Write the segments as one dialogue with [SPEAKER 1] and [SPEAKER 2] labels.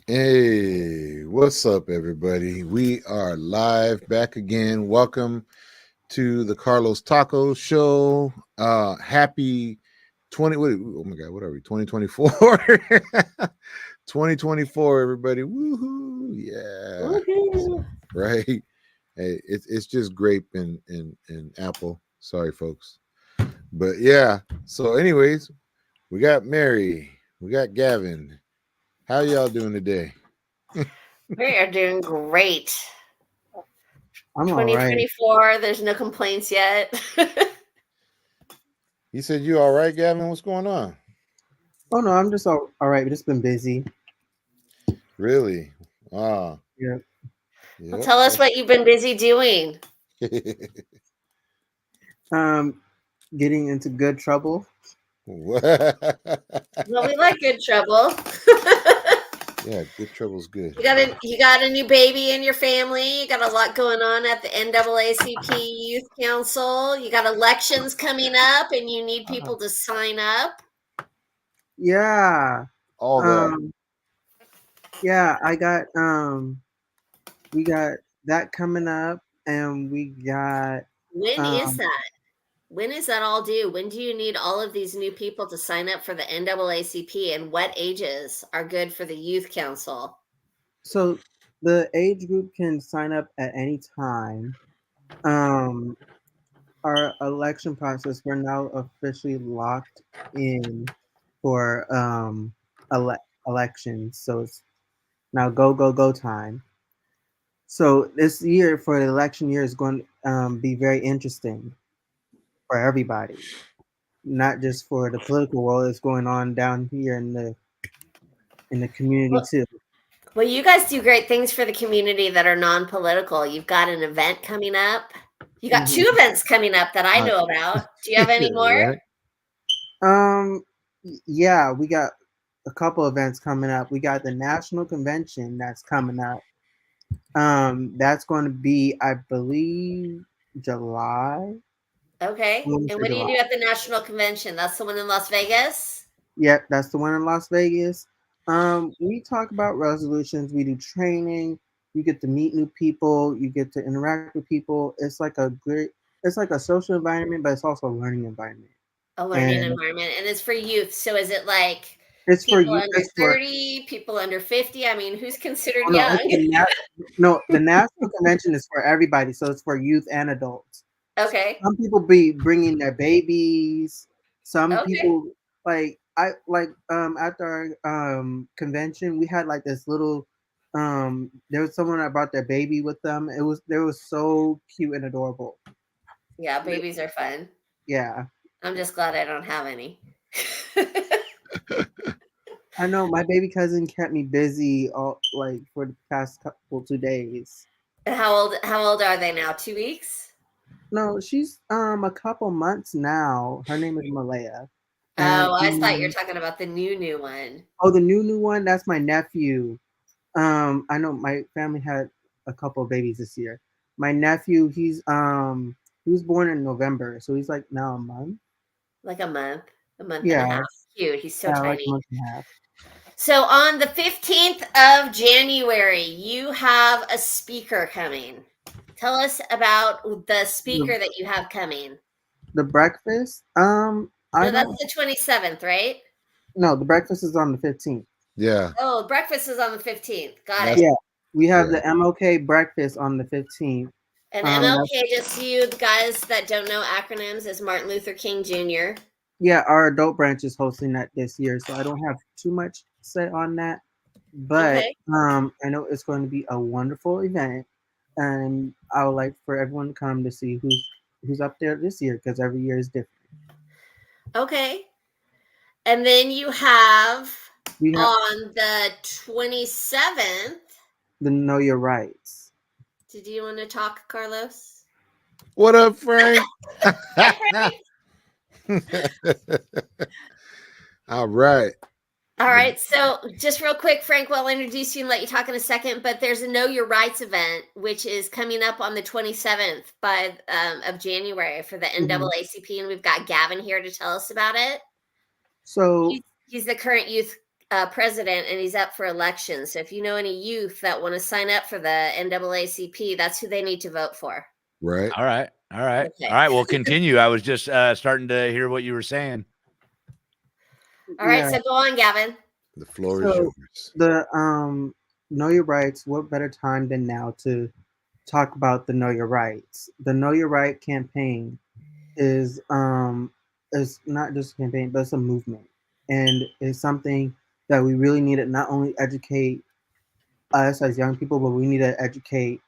[SPEAKER 1] Hey, what's up, everybody? We are live back again. Welcome to the Carlos Taco Show. Happy 20. Oh my God, what are we? 2024. 2024, everybody. Woohoo! Yeah,
[SPEAKER 2] Woohoo!
[SPEAKER 1] right. Hey, it's just grape and apple. Sorry, folks. But yeah. So, anyways, we got Mary. We got Gavin. How y'all doing today?
[SPEAKER 2] We are doing great.
[SPEAKER 3] I'm all right.
[SPEAKER 2] 2024, there's no complaints yet.
[SPEAKER 1] He said, "You all right, Gavin? What's going on?"
[SPEAKER 3] Oh no, I'm just all right. Just been busy.
[SPEAKER 1] Really? Ah,
[SPEAKER 3] Yeah.
[SPEAKER 2] Well,
[SPEAKER 1] yep.
[SPEAKER 2] tell us what you've been busy doing.
[SPEAKER 3] Um, getting into good trouble.
[SPEAKER 2] Well, we like good trouble.
[SPEAKER 1] Yeah, good trouble's good.
[SPEAKER 2] You got a new baby in your family. You got a lot going on at the NAACP Youth Council. You got elections coming up, and you need
[SPEAKER 3] Uh,
[SPEAKER 2] people to sign up.
[SPEAKER 3] yeah.
[SPEAKER 1] All that.
[SPEAKER 3] Um, yeah. We got that coming up, and we got
[SPEAKER 2] When is
[SPEAKER 3] um.
[SPEAKER 2] that? When is that all due? When do you need all of these new people to sign up for the NAACP, and what ages are good for the Youth Council?
[SPEAKER 3] So the age group can sign up at any time. Um, our election process, we're now officially locked in for elections. So it's now go time. So this year for the election year is going to be very interesting for everybody, not just for the political world. It's going on down here in the community
[SPEAKER 2] Well,
[SPEAKER 3] too.
[SPEAKER 2] well, you guys do great things for the community that are non-political. You've got an event coming up. You got two
[SPEAKER 3] Hmm.
[SPEAKER 2] events coming up that I
[SPEAKER 1] Uh,
[SPEAKER 2] know about. Do you have any more?
[SPEAKER 1] right?
[SPEAKER 3] Um, yeah, we got a couple events coming up. We got the national convention that's coming up. That's going to be, I believe, July. I
[SPEAKER 2] Okay.
[SPEAKER 3] want to
[SPEAKER 2] And
[SPEAKER 3] say
[SPEAKER 2] what do you
[SPEAKER 3] July.
[SPEAKER 2] do at the national convention? That's the one in Las Vegas?
[SPEAKER 3] Yep, that's the one in Las Vegas. We talk about resolutions. We do training. You get to meet new people. You get to interact with people. It's like a social environment, but it's also a learning environment.
[SPEAKER 2] A learning
[SPEAKER 3] And
[SPEAKER 2] environment. And it's for youth. So is it like
[SPEAKER 3] it's for
[SPEAKER 2] people
[SPEAKER 3] you.
[SPEAKER 2] under
[SPEAKER 3] It's for
[SPEAKER 2] 30, people under 50? I mean, who's considered
[SPEAKER 3] oh no, it's
[SPEAKER 2] young?
[SPEAKER 3] the national convention is for everybody. So it's for youth and adults.
[SPEAKER 2] Okay.
[SPEAKER 3] Some people be bringing their babies. Some
[SPEAKER 2] Okay.
[SPEAKER 3] people at our convention we had like this little there was someone that brought their baby with them. They were so cute and adorable.
[SPEAKER 2] Yeah,
[SPEAKER 3] Like,
[SPEAKER 2] babies are fun.
[SPEAKER 3] yeah.
[SPEAKER 2] I'm just glad I don't have any.
[SPEAKER 3] I know my baby cousin kept me busy all like for the past couple 2 days.
[SPEAKER 2] How old are they now? 2 weeks?
[SPEAKER 3] No, she's a couple months now. Her name is Malaya. And
[SPEAKER 2] Oh, I thought you were talking about the new one.
[SPEAKER 3] oh, the new one, that's my nephew. I know my family had a couple of babies this year. My nephew, he was born in November, so he's like now a month.
[SPEAKER 2] Like a month and a
[SPEAKER 3] Yeah,
[SPEAKER 2] half. Cute. He's so
[SPEAKER 3] yeah, like a
[SPEAKER 2] tiny.
[SPEAKER 3] month and a half.
[SPEAKER 2] So on the 15th of January, you have a speaker coming. Tell us about the
[SPEAKER 3] The,
[SPEAKER 2] speaker that you have coming.
[SPEAKER 3] the breakfast. I
[SPEAKER 2] No, that's
[SPEAKER 3] don't
[SPEAKER 2] the 27th, right?
[SPEAKER 3] no, the breakfast is on the 15th.
[SPEAKER 1] Yeah,
[SPEAKER 2] Oh, breakfast is on the 15th. Got
[SPEAKER 1] that's
[SPEAKER 2] it.
[SPEAKER 3] Yeah, we have
[SPEAKER 1] yeah.
[SPEAKER 3] the MLK breakfast on the 15th.
[SPEAKER 2] And
[SPEAKER 3] That's
[SPEAKER 2] MLK, just so you guys that don't know acronyms, is Martin Luther King Jr.
[SPEAKER 3] yeah, our adult branch is hosting that this year, so I don't have too much to say on that. But
[SPEAKER 2] Okay.
[SPEAKER 3] I know it's going to be a wonderful event, and I would like for everyone to come to see who's up there this year because every year is different.
[SPEAKER 2] Okay. And then you have
[SPEAKER 3] We have
[SPEAKER 2] on the 27th.
[SPEAKER 3] the Know Your Rights.
[SPEAKER 2] Did you want to talk, Carlos?
[SPEAKER 1] What up, Frank?
[SPEAKER 2] Hi, Frank.
[SPEAKER 1] All right.
[SPEAKER 2] All right. So, just real quick, Frank, well, I'll introduce you and let you talk in a second. But there's a Know Your Rights event, which is coming up on the 27th of January for the
[SPEAKER 3] Mhm.
[SPEAKER 2] NAACP. And we've got Gavin here to tell us about it.
[SPEAKER 3] So
[SPEAKER 2] He's the current youth president, and he's up for election. So if you know any youth that want to sign up for the NAACP, that's who they need to vote for.
[SPEAKER 1] Right.
[SPEAKER 4] All right. All right.
[SPEAKER 2] Okay.
[SPEAKER 4] All right. Well, continue. I was just starting to hear what you were saying.
[SPEAKER 2] All right,
[SPEAKER 3] Yeah.
[SPEAKER 2] so go on, Gavin.
[SPEAKER 1] The floor is
[SPEAKER 3] So
[SPEAKER 1] yours.
[SPEAKER 3] the Know Your Rights. What better time than now to talk about the Know Your Rights? The Know Your Right campaign is not just a campaign, but it's a movement, and it's something that we really need to not only educate us as young people, but we need to educate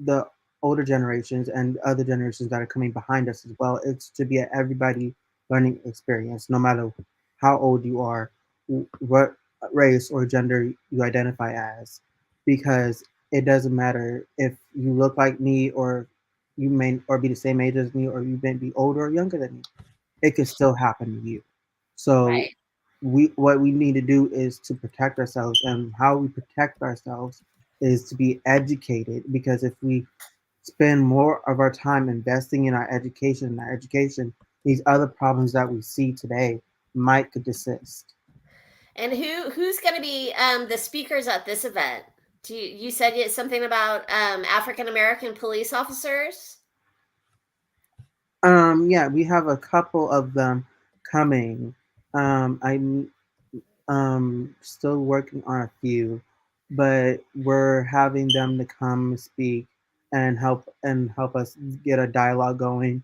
[SPEAKER 3] the older generations and other generations that are coming behind us as well. It's to be an everybody learning experience, no matter how old you are, what race or gender you identify as, because it doesn't matter if you look like me or you may or be the same age as me or you may be older or younger than me. It can still happen to you. So
[SPEAKER 2] Right.
[SPEAKER 3] what we need to do is to protect ourselves, and how we protect ourselves is to be educated, because if we spend more of our time investing in our education, these other problems that we see today might could desist.
[SPEAKER 2] And who's going to be the speakers at this event? You said something about African American police officers?
[SPEAKER 3] Yeah, we have a couple of them coming. I'm still working on a few, but we're having them to come speak and help us get a dialogue going,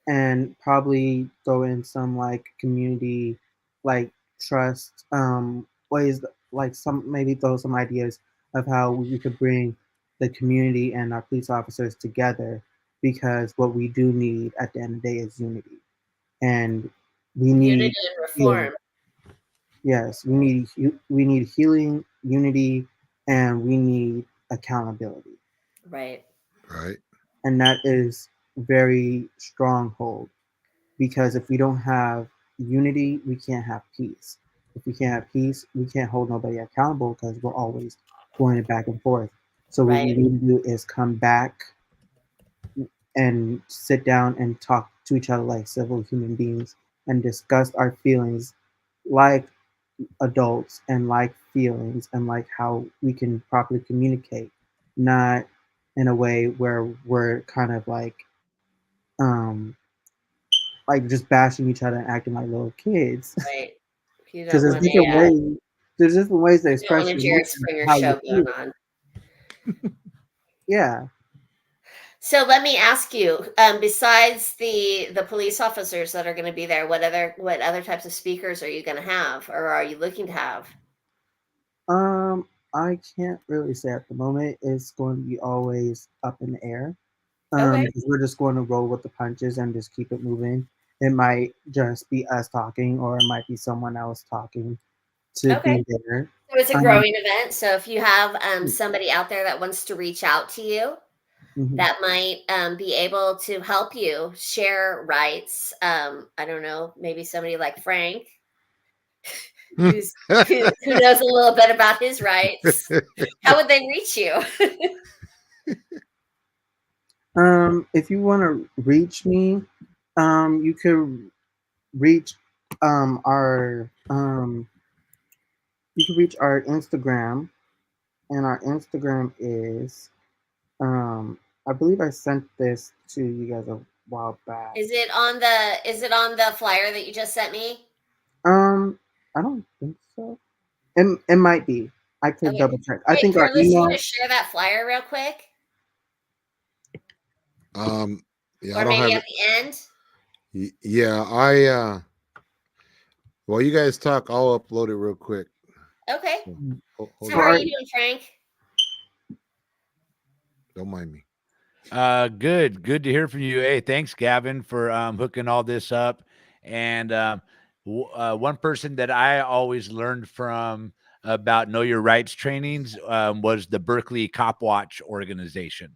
[SPEAKER 3] and probably throw in some like community, like trust ways, like some maybe throw some ideas of how we could bring the community and our police officers together, because what we do need at the end of the day is unity, and we
[SPEAKER 2] Unity
[SPEAKER 3] need
[SPEAKER 2] and
[SPEAKER 3] healing.
[SPEAKER 2] reform.
[SPEAKER 3] Yes, we need healing, unity, and we need accountability,
[SPEAKER 2] Right.
[SPEAKER 1] Right.
[SPEAKER 3] and that is very stronghold, because if we don't have unity, we can't have peace. If we can't have peace, we can't hold nobody accountable, because we're always going back and forth. So what we
[SPEAKER 2] Right.
[SPEAKER 3] need to do is come back and sit down and talk to each other like civil human beings, and discuss our feelings like adults, and like feelings and like how we can properly communicate, not in a way where we're kind of um like just bashing each other and acting like little kids.
[SPEAKER 2] Right. You
[SPEAKER 3] Because
[SPEAKER 2] don't want a
[SPEAKER 3] there's different ways to
[SPEAKER 2] you don't
[SPEAKER 3] express
[SPEAKER 2] want a
[SPEAKER 3] your
[SPEAKER 2] Jared
[SPEAKER 3] emotions,
[SPEAKER 2] Springer
[SPEAKER 3] how you
[SPEAKER 2] show going
[SPEAKER 3] feel.
[SPEAKER 2] on.
[SPEAKER 3] Yeah.
[SPEAKER 2] So let me ask you, besides the police officers that are going to be there, what other types of speakers are you going to have, or are you looking to have?
[SPEAKER 3] I can't really say at the moment. It's going to be always up in the air.
[SPEAKER 2] Okay.
[SPEAKER 3] Because we're just going to roll with the punches and just keep it moving. It might just be us talking, or it might be someone else talking to
[SPEAKER 2] Okay.
[SPEAKER 3] be there.
[SPEAKER 2] So it's a
[SPEAKER 3] Um,
[SPEAKER 2] growing event. So if you have somebody out there that wants to reach out to you,
[SPEAKER 3] mhm.
[SPEAKER 2] that might be able to help you share rights. I don't know, maybe somebody like Frank, who knows a little bit about his rights. How would they reach you?
[SPEAKER 3] If you want to reach me, you can reach our you can reach our Instagram, and our Instagram is I believe I sent this to you guys a while back.
[SPEAKER 2] Is it on the flyer that you just sent me?
[SPEAKER 3] Um, I don't think so. It might be. I could
[SPEAKER 2] Okay.
[SPEAKER 3] double check. I
[SPEAKER 2] Hey,
[SPEAKER 3] think our
[SPEAKER 2] Carlos, you want to
[SPEAKER 3] email.
[SPEAKER 2] share that flyer real quick?
[SPEAKER 1] um. Yeah, I
[SPEAKER 2] Or
[SPEAKER 1] don't
[SPEAKER 2] maybe
[SPEAKER 1] have
[SPEAKER 2] at
[SPEAKER 1] it.
[SPEAKER 2] the end?
[SPEAKER 1] Yeah, I. While you guys talk, I'll upload it real quick.
[SPEAKER 2] Okay.
[SPEAKER 1] So,
[SPEAKER 2] So
[SPEAKER 1] hold
[SPEAKER 2] how
[SPEAKER 3] So
[SPEAKER 1] on.
[SPEAKER 2] are
[SPEAKER 3] our
[SPEAKER 2] you doing, Frank?
[SPEAKER 1] Don't mind me.
[SPEAKER 4] Good to hear from you. Hey, thanks, Gavin, for hooking all this up. And one person that I always learned from about Know Your Rights trainings was the Berkeley Cop Watch organization.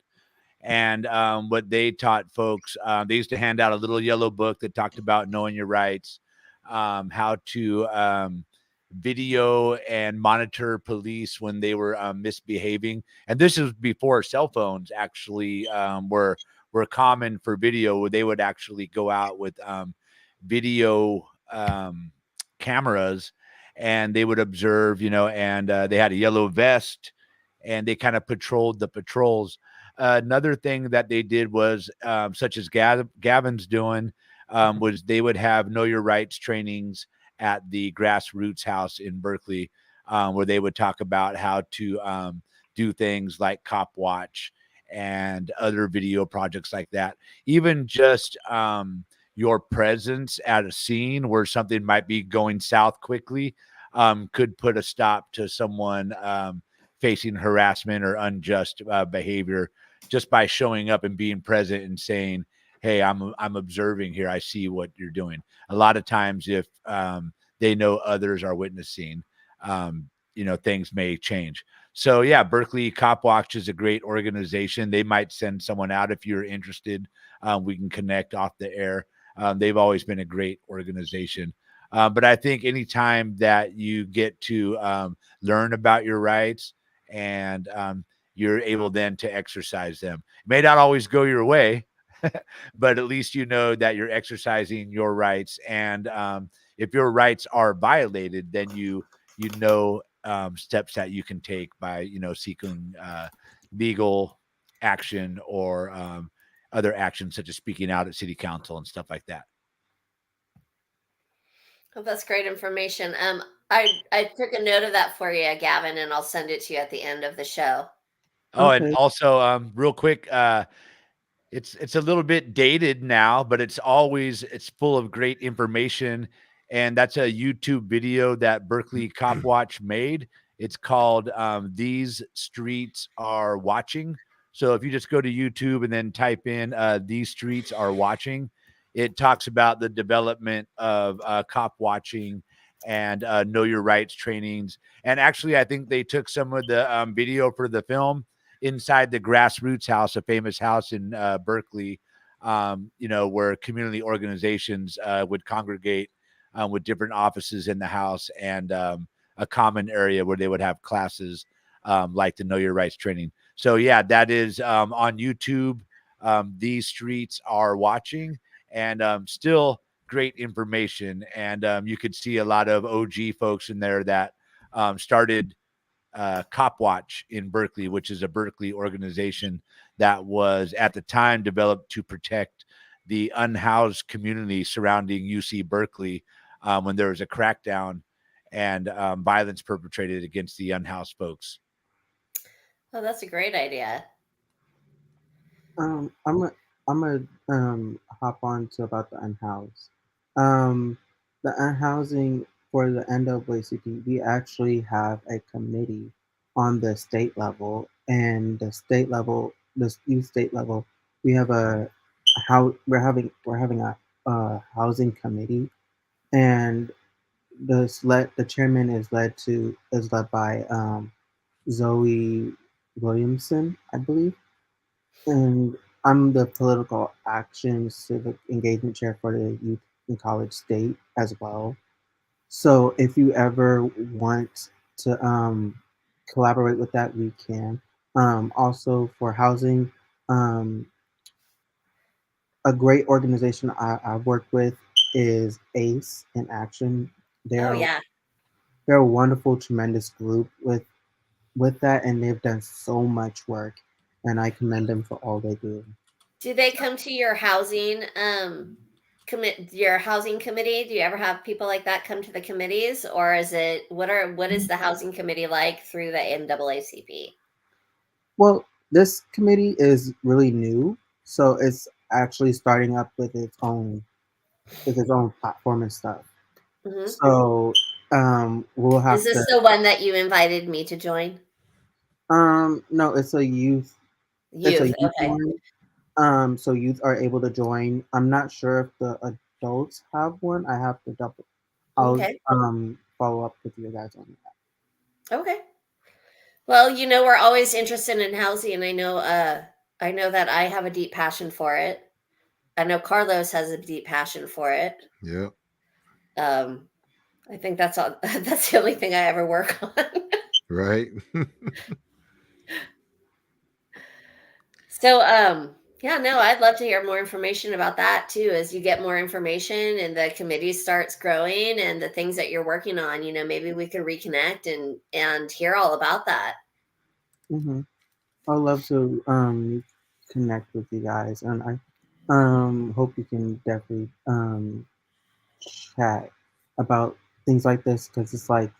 [SPEAKER 4] And what they taught folks, they used to hand out a little yellow book that talked about knowing your rights, how to video and monitor police when they were misbehaving. And this is before cell phones actually were common for video, where they would actually go out with video cameras and they would observe, and they had a yellow vest, and they kind of patrolled the patrols. Another thing that they did was, such as Gavin's doing, was they would have know your rights trainings at the grassroots house in Berkeley, where they would talk about how to do things like cop watch and other video projects like that. Even just your presence at a scene where something might be going south quickly could put a stop to someone facing harassment or unjust behavior, just by showing up and being present and saying, "Hey, I'm observing here. I see what you're doing." A lot of times, if they know others are witnessing, things may change. So yeah, Berkeley Cop Watch is a great organization. They might send someone out if you're interested. We can connect off the air. They've always been a great organization. But I think anytime that you get to learn about your rights, and you're able then to exercise them, it may not always go your way, but at least you know that you're exercising your rights. And if your rights are violated, then you know steps that you can take by seeking legal action, or other actions such as speaking out at city council and stuff like that.
[SPEAKER 2] Well, that's great information. I took a note of that for you, Gavin, and I'll send it to you at the end of the show.
[SPEAKER 4] Oh, and
[SPEAKER 3] Okay.
[SPEAKER 4] also, real quick, it's a little bit dated now, but it's full of great information. And that's a YouTube video that Berkeley Cop Watch made. It's called "These Streets Are Watching." So if you just go to YouTube and then type in "These Streets Are Watching," it talks about the development of cop watching and know your rights trainings. And actually, I think they took some of the video for the film inside the grassroots house, a famous house in Berkeley, where community organizations would congregate with different offices in the house, and a common area where they would have classes like the Know Your Rights training. So, yeah, that is on YouTube. These Streets Are Watching, and still great information. And you could see a lot of OG folks in there that started Cop Watch in Berkeley, which is a Berkeley organization that was at the time developed to protect the unhoused community surrounding UC Berkeley when there was a crackdown and violence perpetrated against the unhoused folks.
[SPEAKER 2] Oh, that's a great idea.
[SPEAKER 3] Um, I'm a, I'm a hop on to about the unhoused. Um, the unhousing for the NAACP, we actually have a committee on the state level, and the state level, the youth state level, we have how we're having a housing committee, and the chairman is led by Zoe Williamson, I believe, and I'm the political action civic engagement chair for the Youth in College State as well. So if you ever want to collaborate with that, we can. Also for housing, um, a great organization I work with is ACE in Action.
[SPEAKER 2] Oh,
[SPEAKER 3] They're
[SPEAKER 2] yeah.
[SPEAKER 3] they're a wonderful, tremendous group with that, and they've done so much work, and I commend them for all they do.
[SPEAKER 2] Do they come to your housing your housing committee? Do you ever have people like that come to the committees, or is it what is the housing committee like through the NAACP?
[SPEAKER 3] Well, this committee is really new, so it's actually starting up with its own platform and stuff.
[SPEAKER 2] Hmm.
[SPEAKER 3] So we'll
[SPEAKER 2] Is
[SPEAKER 3] have to.
[SPEAKER 2] this the one that you invited me to join?
[SPEAKER 3] No, It's a
[SPEAKER 2] Youth.
[SPEAKER 3] youth
[SPEAKER 2] Okay.
[SPEAKER 3] one. So youth are able to join. I'm not sure if the adults have one. I have to double. I'll
[SPEAKER 2] Okay.
[SPEAKER 3] follow up with you guys on that.
[SPEAKER 2] Okay. Well, we're always interested in housing, and I know that I have a deep passion for it. I know Carlos has a deep passion for it.
[SPEAKER 1] Yep.
[SPEAKER 2] Um, I think that's all. That's the only thing I ever work on.
[SPEAKER 1] Right.
[SPEAKER 2] So, Yeah, no, I'd love to hear more information about that too. As you get more information and the committee starts growing and the things that you're working on, maybe we could reconnect and hear all about that.
[SPEAKER 3] Hmm. I'd love to connect with you guys, and I hope you can definitely chat about things like this because it's like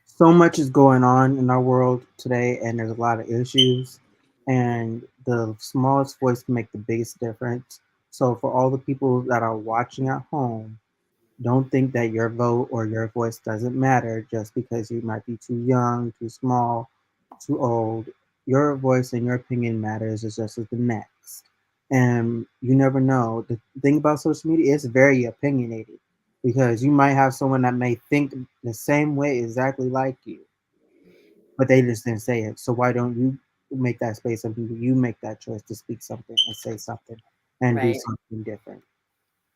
[SPEAKER 3] so much is going on in our world today, and there's a lot of issues, and the smallest voice can make the biggest difference. So for all the people that are watching at home, don't think that your vote or your voice doesn't matter just because you might be too young, too small, too old. Your voice and your opinion matters as just as the next. And you never know. The thing about social media is very opinionated because you might have someone that may think the same way exactly like you, but they just didn't say it. So why don't you make that space and you make that choice to speak something and say something and do
[SPEAKER 2] Right.
[SPEAKER 3] something different?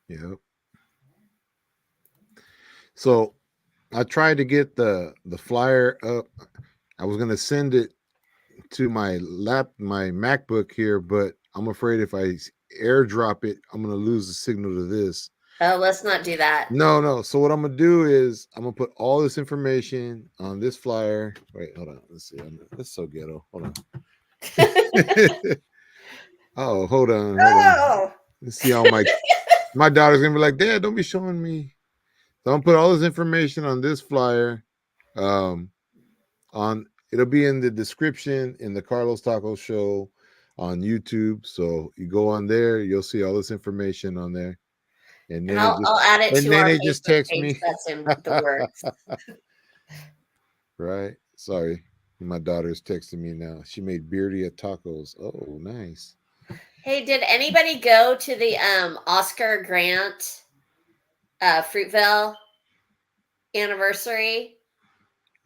[SPEAKER 1] Yep. So I tried to get the flyer up. I was gonna send it to my MacBook here, but I'm afraid if I airdrop it, I'm gonna lose the signal to this.
[SPEAKER 2] Oh, let's not do that.
[SPEAKER 1] No. So what I'm gonna do is I'm gonna put all this information on this flyer. Wait, hold on. Let's see. That's so ghetto. Hold on. Oh, hold on.
[SPEAKER 2] Oh,
[SPEAKER 1] Let's see how my daughter's gonna be like, Dad, don't be showing me. So I'm gonna put all this information on this flyer. Um, on it'll be in the description in the Carlos Taco Show on YouTube. So you go on there, you'll see all this information on there. And
[SPEAKER 2] and
[SPEAKER 1] then it
[SPEAKER 2] I'll add it to our
[SPEAKER 1] just
[SPEAKER 2] Facebook
[SPEAKER 1] text
[SPEAKER 2] page
[SPEAKER 1] me.
[SPEAKER 2] that's in the works.
[SPEAKER 1] Right. Sorry. My daughter's texting me now. She made birria tacos. Oh, nice.
[SPEAKER 2] Hey, did anybody go to the Oscar Grant Fruitvale anniversary?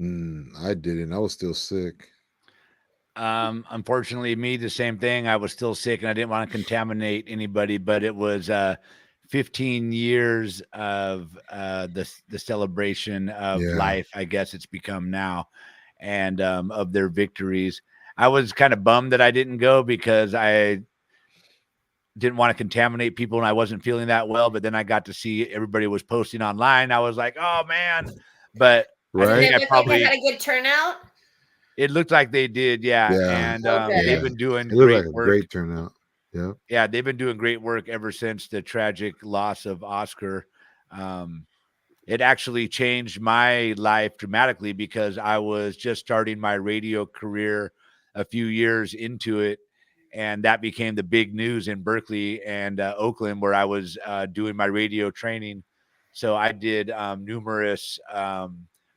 [SPEAKER 1] I didn't. I was still sick.
[SPEAKER 4] Unfortunately, me, the same thing. I was still sick and I didn't want to contaminate anybody, but it was 15 years of the celebration of
[SPEAKER 1] Yeah.
[SPEAKER 4] life, I guess it's become now, and of their victories. I was kind of bummed that I didn't go because I didn't want to contaminate people and I wasn't feeling that well, but then I got to see everybody was posting online. I was like, oh man. But I
[SPEAKER 2] Did
[SPEAKER 1] Right.
[SPEAKER 4] think
[SPEAKER 2] it
[SPEAKER 4] I
[SPEAKER 2] look like they
[SPEAKER 4] probably
[SPEAKER 2] had a good turnout?
[SPEAKER 4] it looked like they did, yeah.
[SPEAKER 1] Yeah.
[SPEAKER 4] And
[SPEAKER 2] Oh,
[SPEAKER 4] they've
[SPEAKER 2] good.
[SPEAKER 1] Yeah.
[SPEAKER 4] been doing
[SPEAKER 1] It looked like
[SPEAKER 4] great
[SPEAKER 1] a
[SPEAKER 4] work.
[SPEAKER 1] great turnout. Yeah.
[SPEAKER 4] Yeah, they've been doing great work ever since the tragic loss of Oscar. Um, it actually changed my life dramatically because I was just starting my radio career a few years into it. And that became the big news in Berkeley and Oakland, where I was doing my radio training. So I did numerous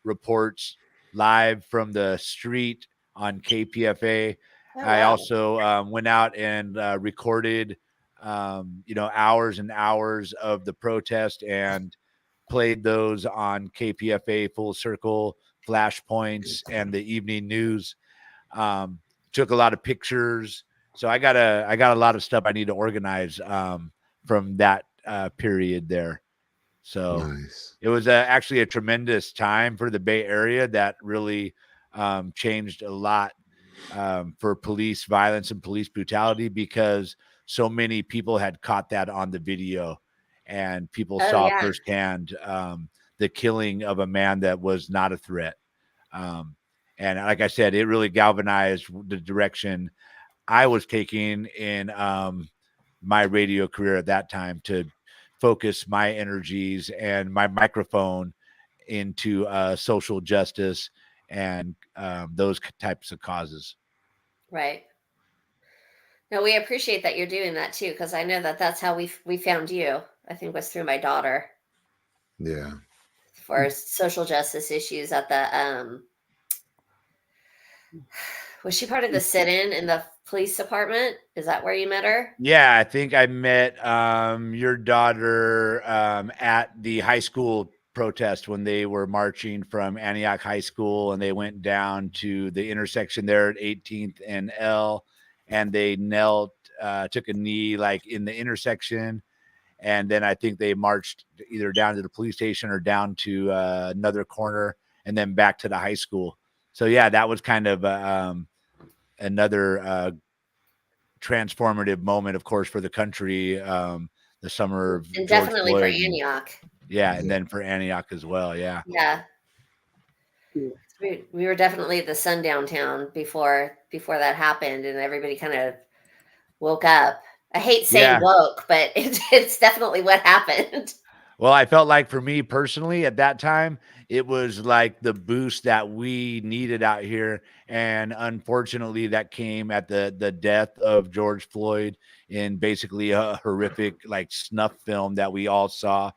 [SPEAKER 4] reports live from the street on KPFA.
[SPEAKER 2] Oh,
[SPEAKER 4] I
[SPEAKER 2] wow.
[SPEAKER 4] also went out and recorded, hours and hours of the protest and played those on KPFA, Full Circle, Flashpoints, and the evening news. Um, Took a lot of pictures, so I got a lot of stuff I need to organize from that period there. So
[SPEAKER 1] Nice.
[SPEAKER 4] it was actually a tremendous time for the Bay Area that really changed a lot for police violence and police brutality because so many people had caught that on the video and people
[SPEAKER 2] Oh,
[SPEAKER 4] saw
[SPEAKER 2] yeah.
[SPEAKER 4] firsthand the killing of a man that was not a threat. Um, and like I said, it really galvanized the direction I was taking in my radio career at that time to focus my energies and my microphone into social justice and those types of causes.
[SPEAKER 2] Right. No, we appreciate that you're doing that too, because I know that that's how we found you. I think was through my daughter
[SPEAKER 1] Yeah.
[SPEAKER 2] for social justice issues at the was she part of the sit-in in the police department? Is that where you met her?
[SPEAKER 4] Yeah, I think I met your daughter at the high school protest when they were marching from Antioch High School and they went down to the intersection there at 18th and L and they knelt, took a knee like in the intersection. And then I think they marched either down to the police station or down to another corner and then back to the high school. So, yeah, that was kind of another transformative moment, of course, for the country. The summer of
[SPEAKER 2] And
[SPEAKER 4] George
[SPEAKER 2] definitely for
[SPEAKER 4] Floyd.
[SPEAKER 2] Antioch.
[SPEAKER 4] Yeah, and then for Antioch as well. Yeah.
[SPEAKER 2] Yeah.
[SPEAKER 3] Yeah.
[SPEAKER 2] We were definitely the sundown town before that happened, and everybody kind of woke up. I hate saying
[SPEAKER 4] Yeah.
[SPEAKER 2] woke, but it's definitely what happened.
[SPEAKER 4] Well, I felt like for me personally at that time, it was like the boost that we needed out here. And unfortunately, that came at the death of George Floyd in basically a horrific like snuff film that we all saw.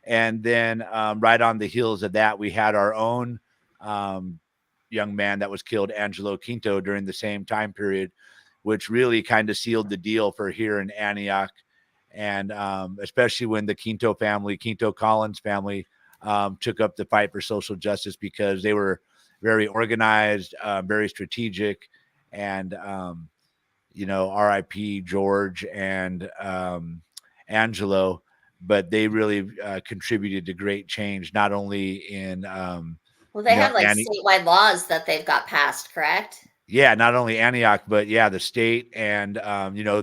[SPEAKER 4] And then right on the heels of that, we had our own um, young man that was killed, Angelo Quinto, during the same time period, which really kind of sealed the deal for here in Antioch. And especially when the Quinto family, Quinto Collins family, took up the fight for social justice because they were very organized, very strategic, and R.I.P. George and Angelo, but they really contributed to great change, not only in
[SPEAKER 2] Well, they have like
[SPEAKER 4] Annie,
[SPEAKER 2] statewide laws that they've got passed, correct?
[SPEAKER 4] yeah, not only Antioch, but yeah, the state and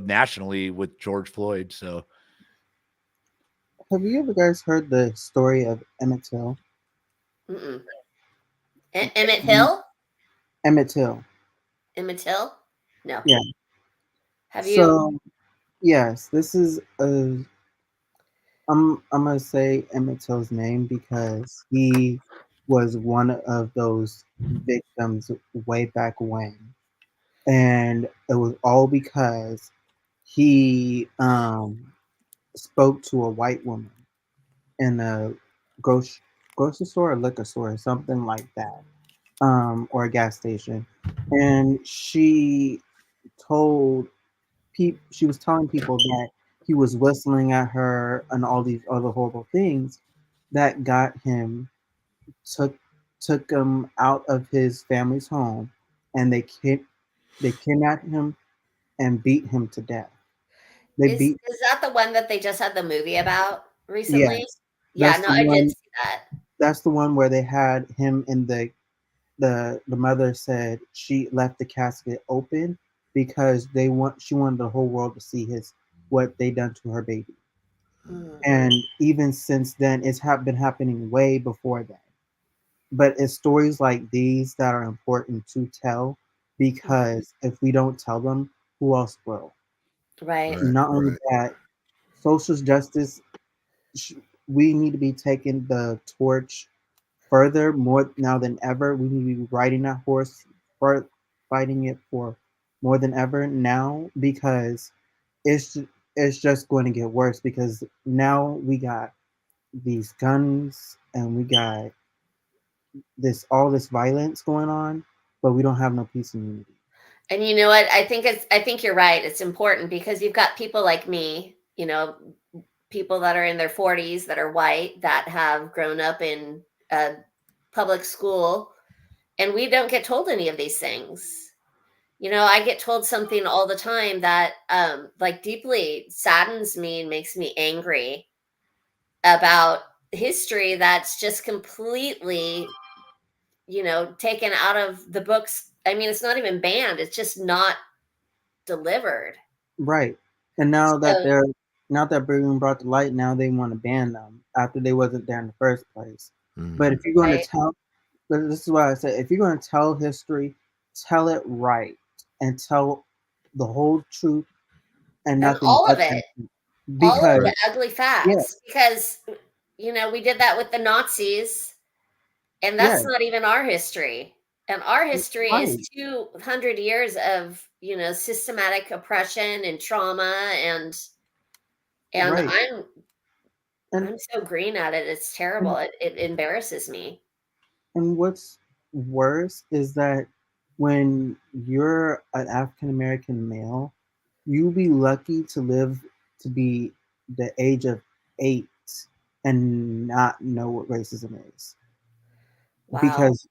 [SPEAKER 4] nationally with George Floyd. So
[SPEAKER 3] Have you ever guys heard the story of Emmett Till?
[SPEAKER 2] Mm-mm. Emmett Hill?
[SPEAKER 3] Emmett Till.
[SPEAKER 2] Emmett Hill? No.
[SPEAKER 3] Yeah.
[SPEAKER 2] Have you?
[SPEAKER 3] So yes, this is a. I'm gonna say Emmett Till's name because he was one of those victims way back when, and it was all because he spoke to a white woman in a grocery grocery store or liquor store or something like that, or a gas station, and told she was telling people that he was whistling at her and all these other horrible things that got him took took him out of his family's home, and they kidnapped him and beat him to death. They
[SPEAKER 2] Is
[SPEAKER 3] beat
[SPEAKER 2] is that the one that they just had the movie about recently?
[SPEAKER 3] Yes,
[SPEAKER 2] Yeah,
[SPEAKER 3] that's
[SPEAKER 2] no,
[SPEAKER 3] the
[SPEAKER 2] I did
[SPEAKER 3] one.
[SPEAKER 2] see that.
[SPEAKER 3] That's the one where they had him in the mother said she left the casket open because she wanted the whole world to see his what they done to her baby.
[SPEAKER 2] Mm,
[SPEAKER 3] And even since then, been happening way before that. But it's stories like these that are important to tell because if we don't tell them, who else will?
[SPEAKER 2] right.
[SPEAKER 1] Right,
[SPEAKER 3] Not only
[SPEAKER 1] right.
[SPEAKER 3] that, social justice, sh- we need to be taking the torch further more now than ever. We need to be riding that horse, for fighting it for more than ever now because it's just going to get worse because now we got these guns and we got this all this violence going on, but we don't have no peace and unity.
[SPEAKER 2] And you know what? I think you're right. It's important because you've got people like me, people that are in their 40s that are white that have grown up in a public school, and we don't get told any of these things. I get told something all the time that like deeply saddens me and makes me angry about history that's just completely, taken out of the books. I mean, it's not even banned. It's just not delivered.
[SPEAKER 3] Right. And
[SPEAKER 2] So,
[SPEAKER 3] now that they're being brought to light, now they want to ban them after they wasn't there in the first place. But
[SPEAKER 1] Mhm.
[SPEAKER 3] if you're going to
[SPEAKER 2] right.
[SPEAKER 3] tell, but this is why I say, if you're going to tell history, tell it right and tell the whole truth and
[SPEAKER 2] And
[SPEAKER 3] nothing
[SPEAKER 2] all of
[SPEAKER 3] but
[SPEAKER 2] it,
[SPEAKER 3] that truth.
[SPEAKER 2] all of
[SPEAKER 3] Because
[SPEAKER 2] the
[SPEAKER 1] Right.
[SPEAKER 2] ugly
[SPEAKER 3] yeah,
[SPEAKER 2] facts, because, we did that with the Nazis, and
[SPEAKER 3] yeah,
[SPEAKER 2] that's not even our history. And our history is
[SPEAKER 3] right,
[SPEAKER 2] 200 years of, systematic oppression and trauma, and
[SPEAKER 3] right.
[SPEAKER 2] I'm
[SPEAKER 3] And
[SPEAKER 2] so green at it. It's terrible.
[SPEAKER 3] and
[SPEAKER 2] It embarrasses me.
[SPEAKER 3] and what's worse is that when you're an African American male, you'll be lucky to live to be the age of 8 and not know what racism is.
[SPEAKER 2] Wow.
[SPEAKER 3] Because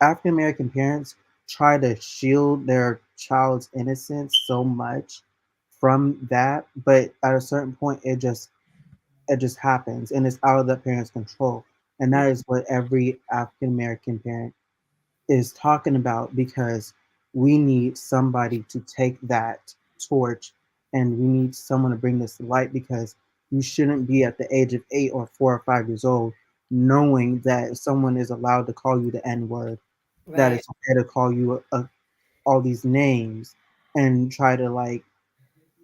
[SPEAKER 3] African American parents try to shield their child's innocence so much from that, but at a certain point it just happens and it's out of the parent's control. And that is what every African American parent is talking about because we need somebody to take that torch, and we need someone to bring this to light, because you shouldn't be at the age of 8 or 4 or 5 years old knowing that someone is allowed to call you the N word, that
[SPEAKER 2] Right.
[SPEAKER 3] it's okay to call you all these names and try to like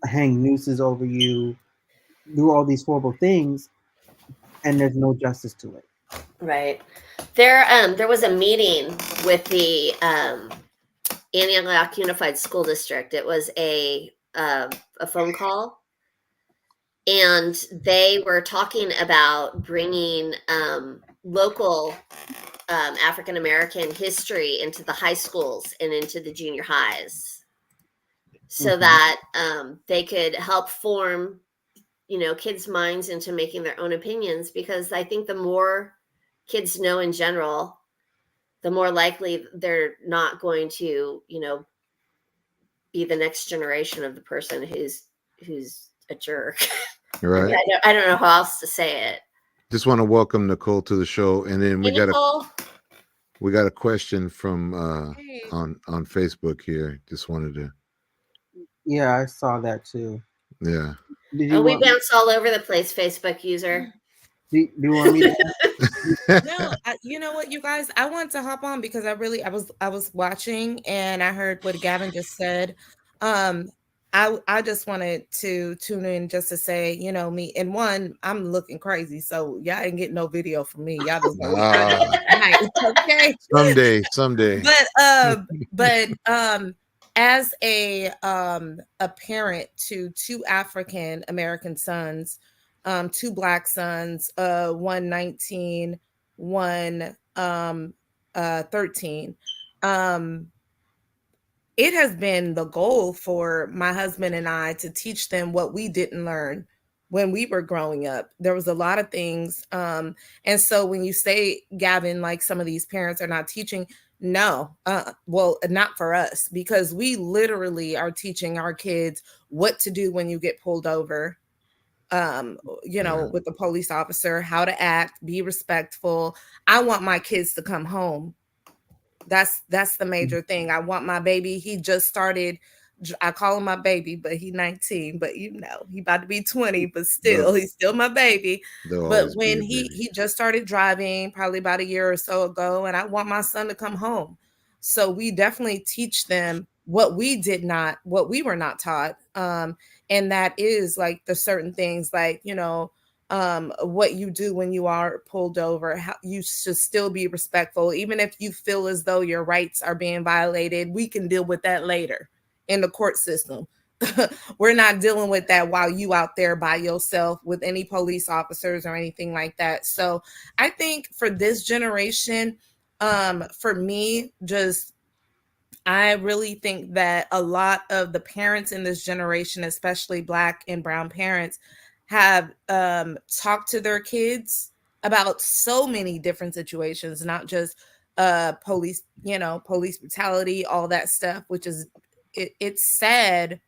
[SPEAKER 3] hang nooses over you, do all these horrible things, and there's no justice to it.
[SPEAKER 2] Right. There was a meeting with the Antioch Unified School District. It was a phone call, and they were talking about bringing local African American history into the high schools and into the junior highs, so
[SPEAKER 3] Mhm.
[SPEAKER 2] that they could help form, kids' minds into making their own opinions. Because I think the more kids know in general, the more likely they're not going to, be the next generation of the person who's a jerk. I mean,
[SPEAKER 1] Right.
[SPEAKER 2] I don't know how else to say it.
[SPEAKER 1] Just want to welcome Nicole to the show, and then
[SPEAKER 2] Hey, Nicole.
[SPEAKER 1] we got a question from
[SPEAKER 5] Hey,
[SPEAKER 1] on Facebook here. Just wanted to,
[SPEAKER 3] Yeah, I saw that too.
[SPEAKER 1] yeah.
[SPEAKER 3] Did
[SPEAKER 2] Oh,
[SPEAKER 3] you
[SPEAKER 2] we
[SPEAKER 3] want?
[SPEAKER 2] bounce all over the place, Facebook user.
[SPEAKER 3] Do you want me to?
[SPEAKER 5] no, you know what, you guys? I want to hop on because I was watching and I heard what Gavin just said. Um, I just wanted to tune in just to say, me, and one, I'm looking crazy, so y'all ain't getting no video from me. Y'all just gonna get my
[SPEAKER 1] Ah,
[SPEAKER 5] tonight, okay?
[SPEAKER 1] someday.
[SPEAKER 5] But as a parent to two African American sons, two black sons, one 19, one 13. Um it has been the goal for my husband and I to teach them what we didn't learn when we were growing up. There was a lot of things. And so when you say, Gavin, like some of these parents are not teaching, no, well, not for us, because we literally are teaching our kids what to do when you get pulled over,
[SPEAKER 1] Yeah.
[SPEAKER 5] with the police officer, how to act, be respectful. I want my kids to come home. That's the major thing. I want my baby. He just started. I call him my baby, but he 19. But he about to be 20. But still,
[SPEAKER 1] They'll,
[SPEAKER 5] he's still my baby.
[SPEAKER 1] they'll
[SPEAKER 5] But
[SPEAKER 1] always be
[SPEAKER 5] when
[SPEAKER 1] a
[SPEAKER 5] he
[SPEAKER 1] baby.
[SPEAKER 5] he just started driving, probably about a year or so ago, and I want my son to come home. So we definitely teach them what we were not taught. And that is like the certain things, like what you do when you are pulled over, how you should still be respectful, even if you feel as though your rights are being violated. We can deal with that later in the court system. We're not dealing with that while you out there by yourself with any police officers or anything like that. So I think for this generation, for me, just I really think that a lot of the parents in this generation, especially Black and Brown parents, have talked to their kids about so many different situations, not just police, police brutality, all that stuff, which is it's sad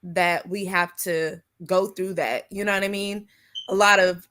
[SPEAKER 5] that we have to go through that. You know what I mean? A lot of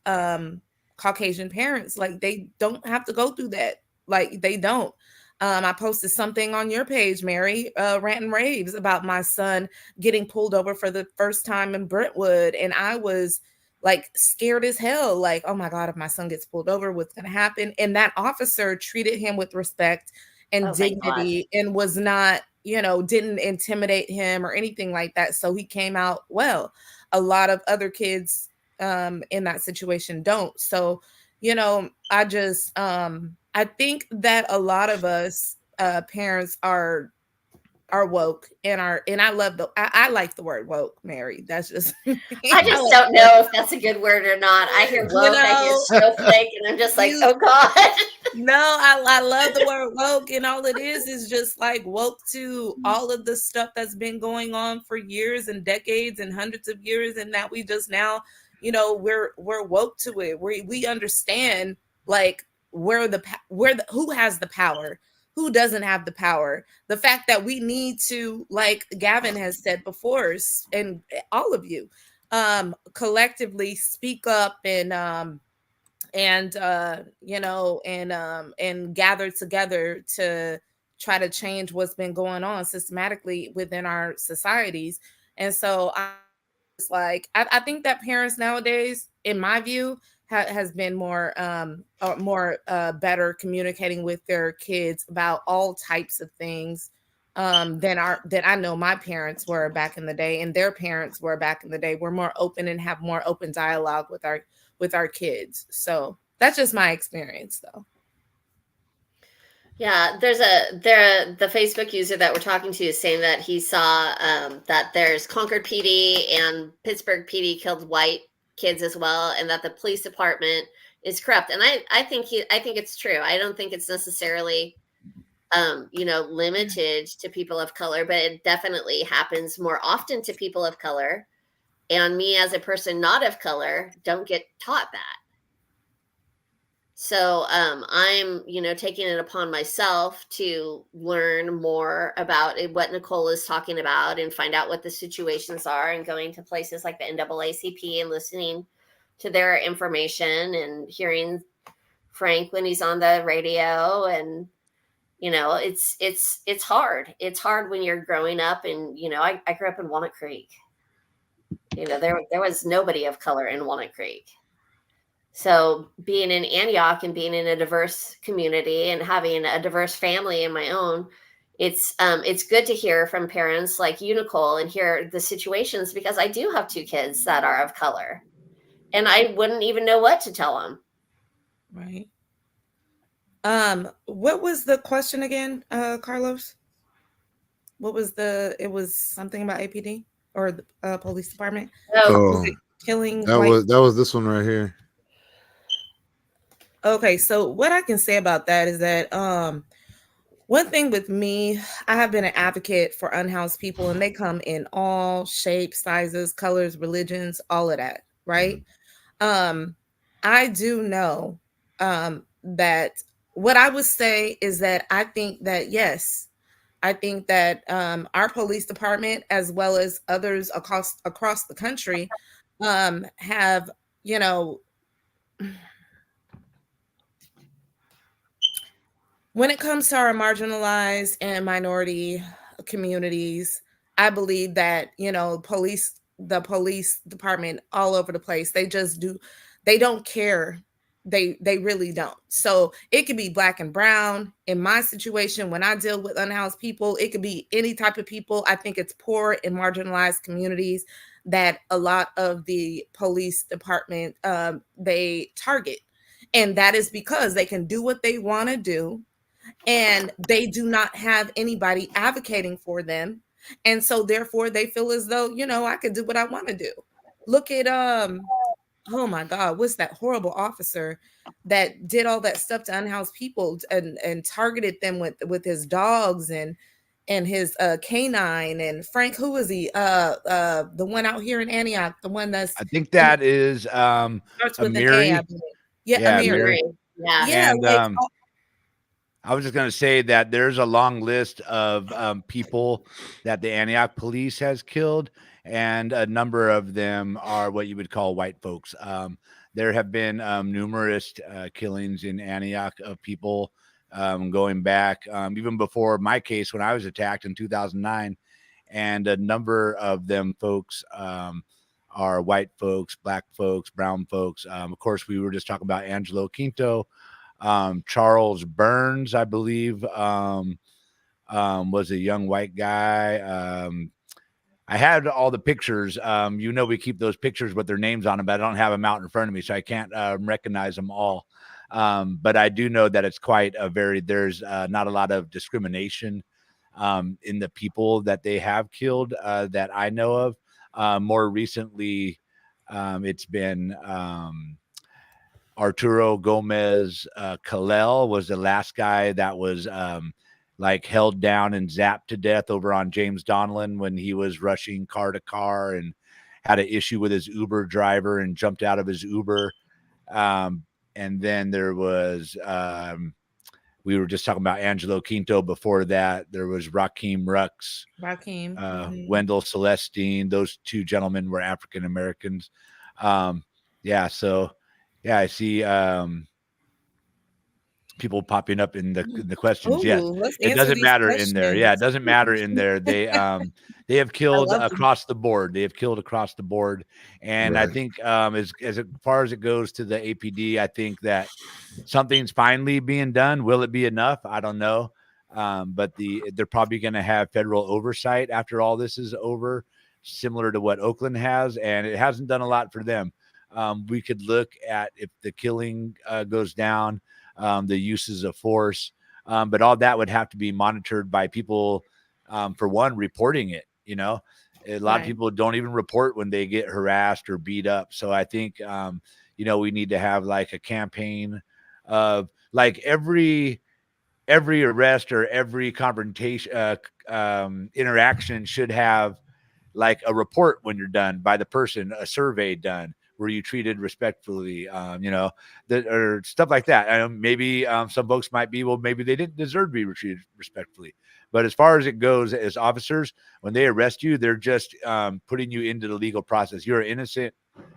[SPEAKER 5] Caucasian parents, like, they don't have to go through that. Like, they don't. I posted something on your page, Mary, rant and raves about my son getting pulled over for the first time in Brentwood. And I was like scared as hell. Like, oh my God, if my son gets pulled over, what's going to happen? And that officer treated him with respect and
[SPEAKER 2] Oh, thank God.
[SPEAKER 5] dignity and was not, didn't intimidate him or anything like that. So he came out well. A lot of other kids in that situation don't. So, I think that a lot of us parents are woke and I love I like the word woke, Mary. That's just me.
[SPEAKER 2] I
[SPEAKER 5] I
[SPEAKER 2] just
[SPEAKER 5] like
[SPEAKER 2] don't know if that's a good word or not. I hear
[SPEAKER 5] you
[SPEAKER 2] woke, I hear
[SPEAKER 5] know
[SPEAKER 2] snowflake, and I'm just like,
[SPEAKER 5] you
[SPEAKER 2] oh God.
[SPEAKER 5] No, I love the word woke, and all it is just like woke to all of the stuff that's been going on for years and decades and hundreds of years, and that we just now, we're woke to it. We understand, like, who has the power, who doesn't have the power. The fact that we need to, like Gavin has said before, and all of you, collectively speak up and gather together to try to change what's been going on systematically within our societies. And so it's like I think that parents nowadays, in my view, has been more better communicating with their kids about all types of things than I know my parents were back in the day, and their parents were back in the day. We're more open and have more open dialogue with our kids. So that's just my experience, though.
[SPEAKER 2] Yeah, the Facebook user that we're talking to is saying that he saw that there's Concord PD and Pittsburgh PD killed white kids as well, and that the police department is corrupt. And I think it's true. I don't think it's necessarily limited to people of color, but it definitely happens more often to people of color. And me as a person not of color don't get taught that. So I'm, taking it upon myself to learn more about what Nicole is talking about and find out what the situations are, and going to places like the NAACP and listening to their information and hearing Frank when he's on the radio. And it's hard. It's hard when you're growing up, and I grew up in Walnut Creek. There was nobody of color in Walnut Creek. So being in Antioch and being in a diverse community and having a diverse family in my own, it's good to hear from parents like you, Nicole, and hear the situations, because I do have 2 kids that are of color, and I wouldn't even know what to tell them.
[SPEAKER 5] Right. What was the question again, Carlos? It was something about APD or the police department?
[SPEAKER 1] Oh,
[SPEAKER 5] Killing
[SPEAKER 1] that was this one right here.
[SPEAKER 5] Okay, so what I can say about that is that one thing with me, I have been an advocate for unhoused people, and they come in all shapes, sizes, colors, religions, all of that, right? I do know that what I would say is that I think that, yes, I think that our police department, as well as others across the country, have, when it comes to our marginalized and minority communities, I believe that, the police department all over the place, they don't care. They really don't. So it could be black and brown. In my situation, when I deal with unhoused people, it could be any type of people. I think it's poor and marginalized communities that a lot of the police department, they target. And that is because they can do what they want to do, and they do not have anybody advocating for them. And so therefore they feel as though, I could do what I want to do. Look at oh my God, what's that horrible officer that did all that stuff to unhoused people and targeted them with his dogs and his canine. And Frank, who is he? The one out here in Antioch, the one that's,
[SPEAKER 4] I think that is
[SPEAKER 5] starts with an
[SPEAKER 4] Amiri.
[SPEAKER 5] A, I believe. Yeah, Amiri.
[SPEAKER 4] Mary.
[SPEAKER 2] Yeah.
[SPEAKER 5] Yeah,
[SPEAKER 4] And I was just going to say that there's a long list of people that the Antioch police has killed, and a number of them are what you would call white folks. There have been numerous killings in Antioch of people going back even before my case when I was attacked in 2009, and a number of them folks are white folks, black folks, brown folks. Of course, we were just talking about Angelo Quinto. Charles Burns, I believe, was a young white guy. I had all the pictures. We keep those pictures with their names on them, but I don't have them out in front of me, so I can't recognize them all. But I do know that it's quite there's not a lot of discrimination in the people that they have killed that I know of. More recently, it's been Arturo Gomez Kalel was the last guy that was held down and zapped to death over on James Donlin when he was rushing car to car and had an issue with his Uber driver and jumped out of his Uber. And then there was, we were just talking about Angelo Quinto before that. There was Raheem Rux, Wendell Celestine. Those 2 gentlemen were African Americans. So yeah, I see. people popping up in the questions. Yes,
[SPEAKER 5] Ooh, let's
[SPEAKER 4] it
[SPEAKER 5] answer
[SPEAKER 4] doesn't
[SPEAKER 5] these
[SPEAKER 4] matter in there. Yeah, it
[SPEAKER 5] questions.
[SPEAKER 4] doesn't matter in there. They have killed
[SPEAKER 5] love them.
[SPEAKER 4] across the board. They have killed across the board, and I
[SPEAKER 1] Right.
[SPEAKER 4] think as far as it goes to the APD, I think that something's finally being done. Will it be enough? I don't know. But they're probably going to have federal oversight after all this is over, similar to what Oakland has, and it hasn't done a lot for them. We could look at if the killing goes down, the uses of force, but all that would have to be monitored by people, for one, reporting it. A lot of
[SPEAKER 5] Right.
[SPEAKER 4] people don't even report when they get harassed or beat up. So I think, we need to have like a campaign of like every arrest or every confrontation, interaction should have like a report when you're done by the person, a survey done. Were you treated respectfully? That or stuff like that. Maybe some folks might be, well, maybe they didn't deserve to be treated respectfully. But as far as it goes, as officers, when they arrest you, they're just putting you into the legal process. You're innocent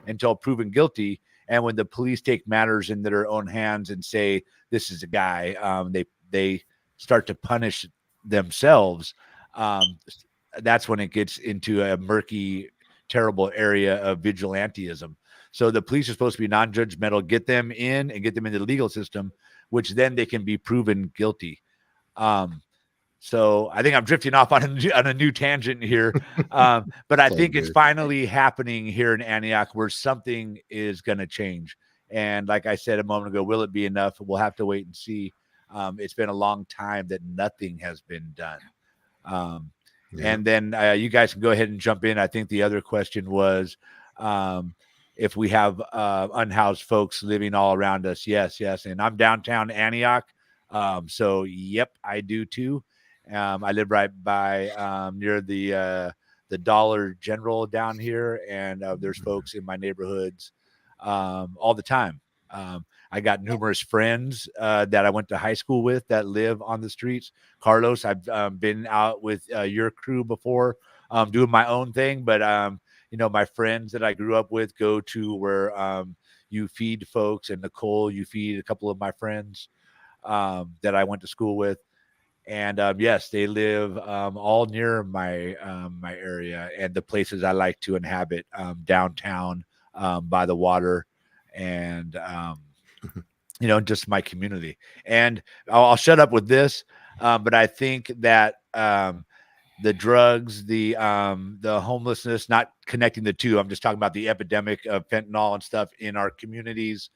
[SPEAKER 4] until proven guilty. And when the police take matters into their own hands and say this is a guy, they start to punish themselves. Um, that's when it gets into a murky, terrible area of vigilantism. So the police are supposed to be non-judgmental, get them in and get them into the legal system, which then they can be proven guilty. So I think I'm drifting off on a new tangent here. But I
[SPEAKER 1] It's all
[SPEAKER 4] think it's
[SPEAKER 1] good.
[SPEAKER 4] finally happening here in Antioch where something is going to change. And like I said a moment ago, will it be enough? We'll have to wait and see. It's been a long time that nothing has been done.
[SPEAKER 1] Yeah.
[SPEAKER 4] And then you guys can go ahead and jump in. I think the other question was if we have unhoused folks living all around us. Yes, yes. And I'm downtown Antioch. So, yep, I do too. I live right by near the Dollar General down here, and there's folks in my neighborhoods all the time. I got numerous friends that I went to high school with that live on the streets. Carlos, I've been out with your crew before, doing my own thing, but my friends that I grew up with go to where you feed folks, and Nicole, you feed a couple of my friends that I went to school with. And yes, they live all near my area and the places I like to inhabit, downtown, by the water, and just my community. And I'll shut up with this, but I think that the drugs, the homelessness, not connecting the two. I'm just talking about the epidemic of fentanyl and stuff in our communities,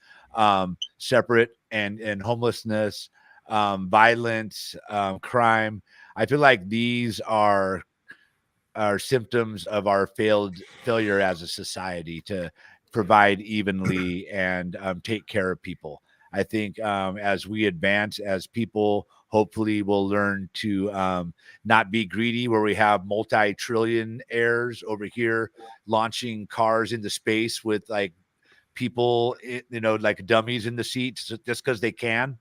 [SPEAKER 4] separate, and homelessness, violence, crime. I feel like these are symptoms of our failure as a society to provide evenly and take care of people. I think as we advance as people, hopefully we'll learn to not be greedy, where we have multi-trillion heirs over here launching cars into space with like people, like dummies in the seats just because they can.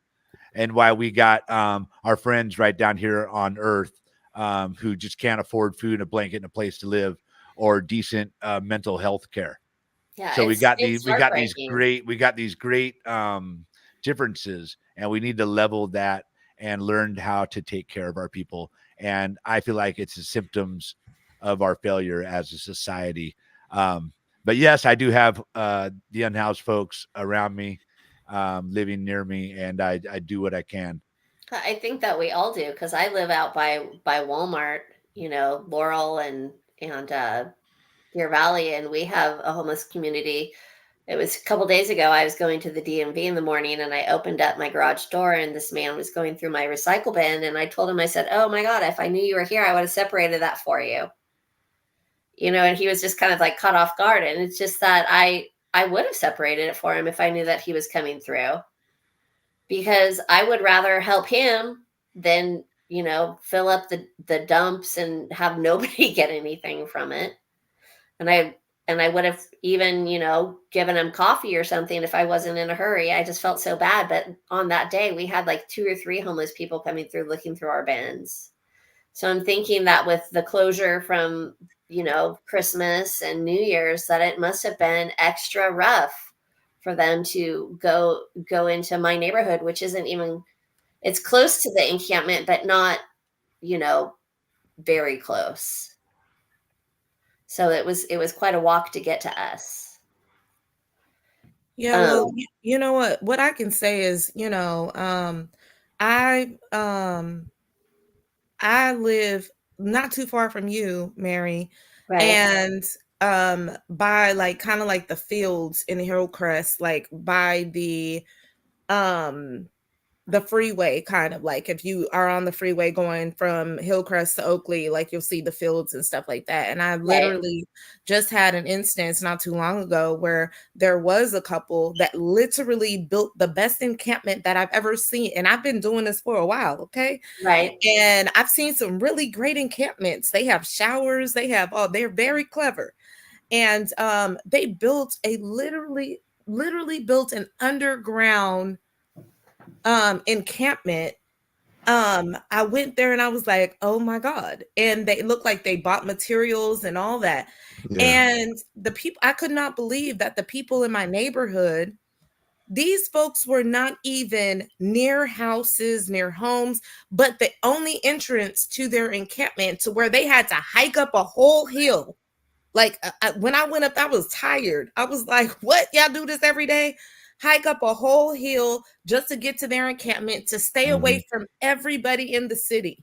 [SPEAKER 4] And while we got our friends right down here on Earth who just can't afford food, a blanket, and a place to live, or decent mental health care.
[SPEAKER 2] Yeah,
[SPEAKER 4] So
[SPEAKER 2] it's heartbreaking.
[SPEAKER 4] we got these great differences, and we need to level that and learn how to take care of our people. And I feel like it's the symptoms of our failure as a society. But yes, I do have the unhoused folks around me, living near me, and I do what I can.
[SPEAKER 2] I think that we all do because I live out by Walmart, Laurel and Deer Valley, and we have a homeless community. It was a couple days ago. I was going to the DMV in the morning, and I opened up my garage door, and this man was going through my recycle bin, and I told him, I said, "Oh my God, if I knew you were here, I would have separated that for you." And he was just kind of like caught off guard, and it's just that I would have separated it for him if I knew that he was coming through, because I would rather help him than fill up the dumps and have nobody get anything from it. And I would have even given him coffee or something if I wasn't in a hurry. I just felt so bad. But on that day, we had like 2 or 3 homeless people coming through looking through our bins. So I'm thinking that with the closure from Christmas and New Year's, that it must have been extra rough for them to go into my neighborhood, which isn't even, it's close to the encampment, but not, very close. So it was quite a walk to get to us.
[SPEAKER 5] Yeah, well, you know what I can say is, I live not too far from you, Mary,
[SPEAKER 2] Right.
[SPEAKER 5] and by like kind of like the fields in Hillcrest, like by the freeway, kind of like if you are on the freeway going from Hillcrest to Oakley, like you'll see the fields and stuff like that. And I literally just had an instance not too long ago where there was a couple that literally built the best encampment that I've ever seen. And I've been doing this for a while, okay?
[SPEAKER 2] Right.
[SPEAKER 5] And I've seen some really great encampments. They have showers, they're very clever. And they built literally built an underground encampment. I went there and I was like, oh my God. And they looked like they bought materials and all that.
[SPEAKER 1] Yeah.
[SPEAKER 5] And the people, I could not believe that the people in my neighborhood, these folks were not even near houses, near homes, but the only entrance to their encampment, to where they had to hike up a whole hill. Like when I went up, I was tired. I was like, what? Y'all do this every day? Hike up a whole hill just to get to their encampment, to stay away from everybody in the city,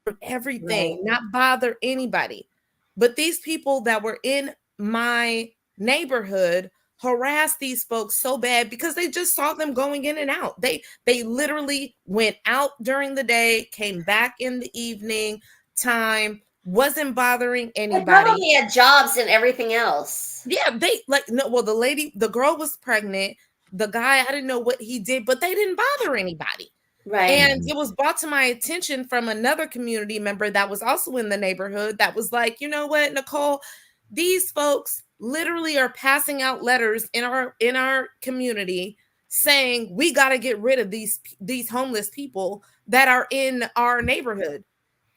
[SPEAKER 5] from everything, not bother anybody. But these people that were in my neighborhood harassed these folks so bad because they just saw them going in and out. They literally went out during the day, came back in the evening time, wasn't bothering anybody.
[SPEAKER 2] They probably had jobs and everything else.
[SPEAKER 5] Yeah, the girl was pregnant. The guy, I didn't know what he did, but they didn't bother anybody.
[SPEAKER 2] Right.
[SPEAKER 5] And it was brought to my attention from another community member that was also in the neighborhood that was like, you know what, Nicole, these folks literally are passing out letters in our community saying we got to get rid of these homeless people that are in our neighborhood.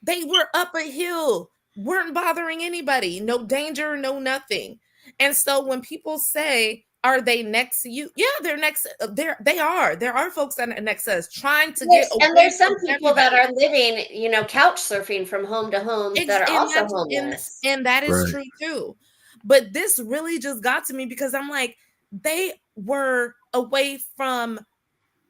[SPEAKER 5] They were up a hill, weren't bothering anybody, no danger, no nothing. And so when people say, are they next to you? Yeah, they're next. They are. There are folks that are next to us trying to get away.
[SPEAKER 2] And there's some
[SPEAKER 5] from
[SPEAKER 2] people
[SPEAKER 5] everybody.
[SPEAKER 2] that are living, couch surfing from home to home that are also homeless.
[SPEAKER 5] And that is true too. But this really just got to me because I'm like, they were away from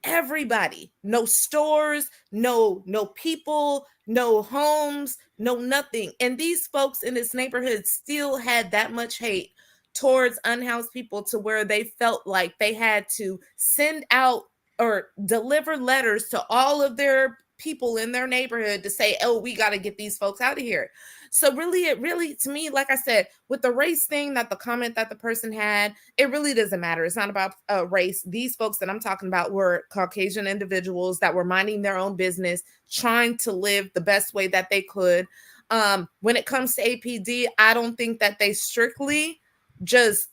[SPEAKER 5] everybody. No stores, no people, no homes, no nothing. And these folks in this neighborhood still had that much hate towards unhoused people, to where they felt like they had to send out or deliver letters to all of their people in their neighborhood to say, oh, we got to get these folks out of here. So really, to me, like I said, with the race thing, that the comment that the person had, it really doesn't matter. It's not about race. These folks that I'm talking about were Caucasian individuals that were minding their own business, trying to live the best way that they could. When it comes to APD, I don't think that they strictly just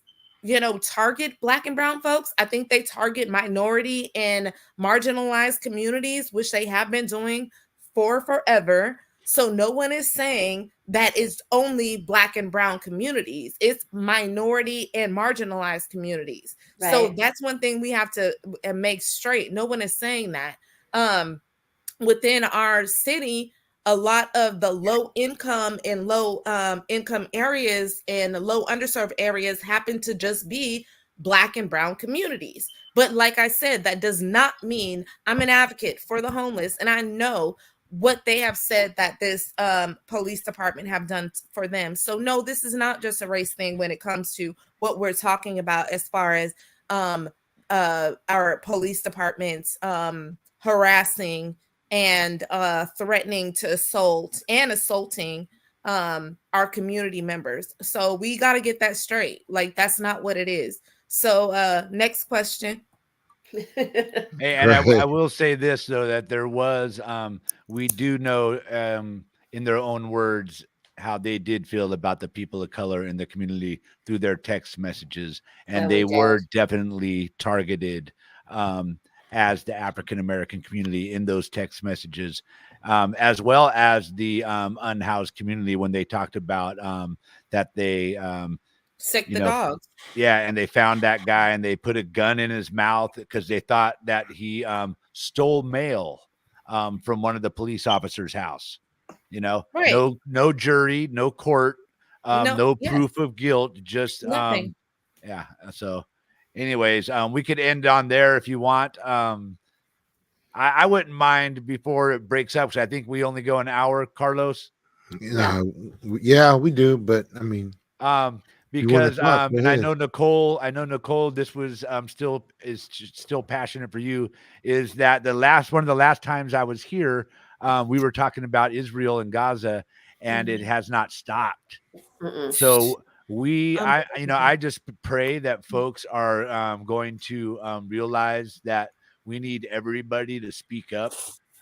[SPEAKER 5] target Black and brown folks. I think they target minority and marginalized communities, which they have been doing for forever. So no one is saying that it's only Black and brown communities. It's minority and marginalized communities. Right. So that's one thing we have to make straight. No one is saying that. Within our city, a lot of the low income and low income areas and low underserved areas happen to just be Black and brown communities. But like I said, that does not mean I'm an advocate for the homeless. And I know what they have said that this police department have done for them. So no, this is not just a race thing when it comes to what we're talking about as far as our police departments harassing and threatening to assaulting our community members. So we got to get that straight. Like, that's not what it is. So next question.
[SPEAKER 4] Hey, and I will say this though, that there was we do know in their own words how they did feel about the people of color in the community through their text messages, and they were definitely targeted as the African American community in those text messages, as well as the unhoused community when they talked about that they
[SPEAKER 5] Sick
[SPEAKER 4] you
[SPEAKER 5] the
[SPEAKER 4] know,
[SPEAKER 5] dogs.
[SPEAKER 4] yeah, and they found that guy and they put a gun in his mouth because they thought that he stole mail from one of the police officers' house.
[SPEAKER 5] Right.
[SPEAKER 4] No jury, no court,
[SPEAKER 5] No,
[SPEAKER 4] no
[SPEAKER 5] yes,
[SPEAKER 4] proof of guilt, just
[SPEAKER 5] nothing.
[SPEAKER 4] yeah. So, anyways, we could end on there if you want. I wouldn't mind before it breaks up because I think we only go an hour, Carlos.
[SPEAKER 1] Yeah, we do, but I mean, you want to
[SPEAKER 4] Because
[SPEAKER 1] talk? Go
[SPEAKER 4] and
[SPEAKER 1] ahead.
[SPEAKER 4] I know Nicole, this was still passionate for you, is that one of the last times I was here, we were talking about Israel and Gaza, and it has not stopped.
[SPEAKER 2] Mm-mm.
[SPEAKER 4] So I
[SPEAKER 5] Unbelievable.
[SPEAKER 4] just pray that folks are going to realize that we need everybody to speak up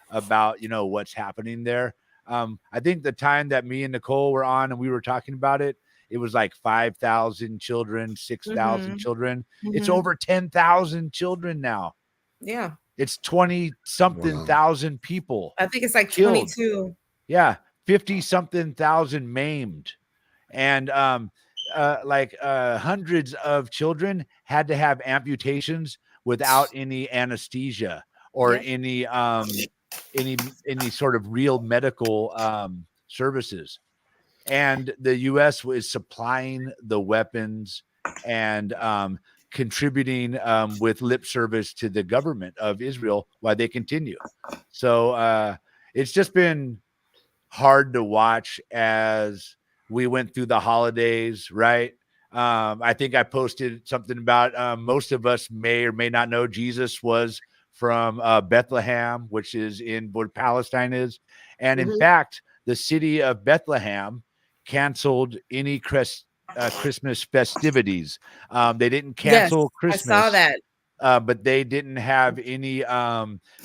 [SPEAKER 4] about what's happening there. I think the time that me and Nicole were on and we were talking about it, it was like 5,000 children, 6,000
[SPEAKER 5] Mhm,
[SPEAKER 4] children. It's
[SPEAKER 5] mhm.
[SPEAKER 4] over 10,000 children now.
[SPEAKER 5] Yeah,
[SPEAKER 4] It's 20 something
[SPEAKER 1] Wow.
[SPEAKER 4] thousand people
[SPEAKER 5] I think it's like
[SPEAKER 4] killed.
[SPEAKER 5] 22.
[SPEAKER 4] Yeah, 50 something thousand maimed. And hundreds of children had to have amputations without any anesthesia or
[SPEAKER 5] Yep.
[SPEAKER 4] any sort of real medical services. And the U.S. was supplying the weapons and contributing with lip service to the government of Israel while they continue. So it's just been hard to watch as we went through the holidays, right? I think I posted something about most of us may or may not know Jesus was from Bethlehem, which is in where Palestine is. And in
[SPEAKER 2] Mhm.
[SPEAKER 4] fact, the city of Bethlehem canceled any Christmas festivities. They didn't
[SPEAKER 5] Yes,
[SPEAKER 4] cancel
[SPEAKER 5] I saw
[SPEAKER 4] Christmas,
[SPEAKER 5] that.
[SPEAKER 4] but they didn't have any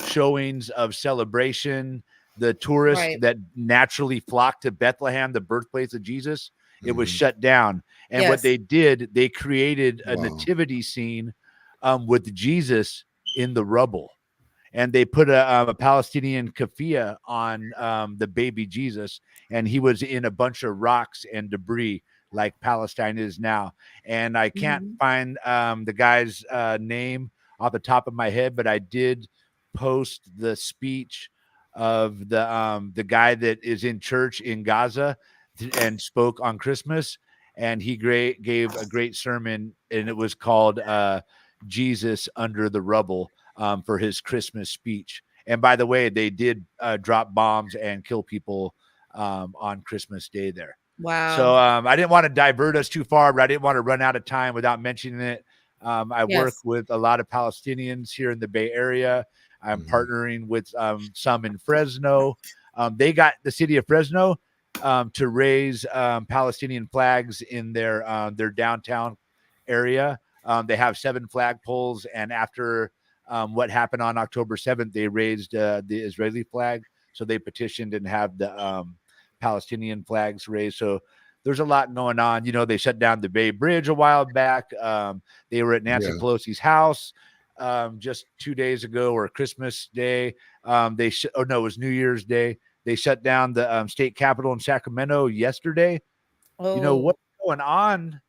[SPEAKER 4] showings of celebration. The tourists
[SPEAKER 5] Right.
[SPEAKER 4] that naturally flocked to Bethlehem, the birthplace of Jesus, it was
[SPEAKER 1] Mhm.
[SPEAKER 4] shut down. And what
[SPEAKER 5] Yes.
[SPEAKER 4] they did, they created a
[SPEAKER 1] Wow.
[SPEAKER 4] nativity scene with Jesus in the rubble. And they put a Palestinian keffiyeh on the baby Jesus, and he was in a bunch of rocks and debris like Palestine is now. And I can't
[SPEAKER 5] Mhm.
[SPEAKER 4] find the guy's name off the top of my head, but I did post the speech of the guy that is in church in Gaza and spoke on Christmas, and he gave a great sermon, and it was called Jesus Under the Rubble for his Christmas speech. And by the way, they did drop bombs and kill people on Christmas Day there. So
[SPEAKER 5] Wow.
[SPEAKER 4] I didn't want to divert us too far, but I didn't want to run out of time without mentioning it. I work
[SPEAKER 5] Yes.
[SPEAKER 4] with a lot of Palestinians here in the Bay Area. I'm
[SPEAKER 1] Mhm.
[SPEAKER 4] partnering with some in Fresno. They got the city of Fresno to raise Palestinian flags in their downtown area. They have 7 flagpoles, and after what happened on October 7th, they raised the Israeli flag. So they petitioned and have the Palestinian flags raised. So there's a lot going on. They shut down the Bay Bridge a while back. They were at Nancy
[SPEAKER 1] Yeah.
[SPEAKER 4] Pelosi's house just 2 days ago, or Christmas Day. Oh no, it was New Year's Day. They shut down the state capitol in Sacramento yesterday.
[SPEAKER 5] Oh,
[SPEAKER 4] What's going on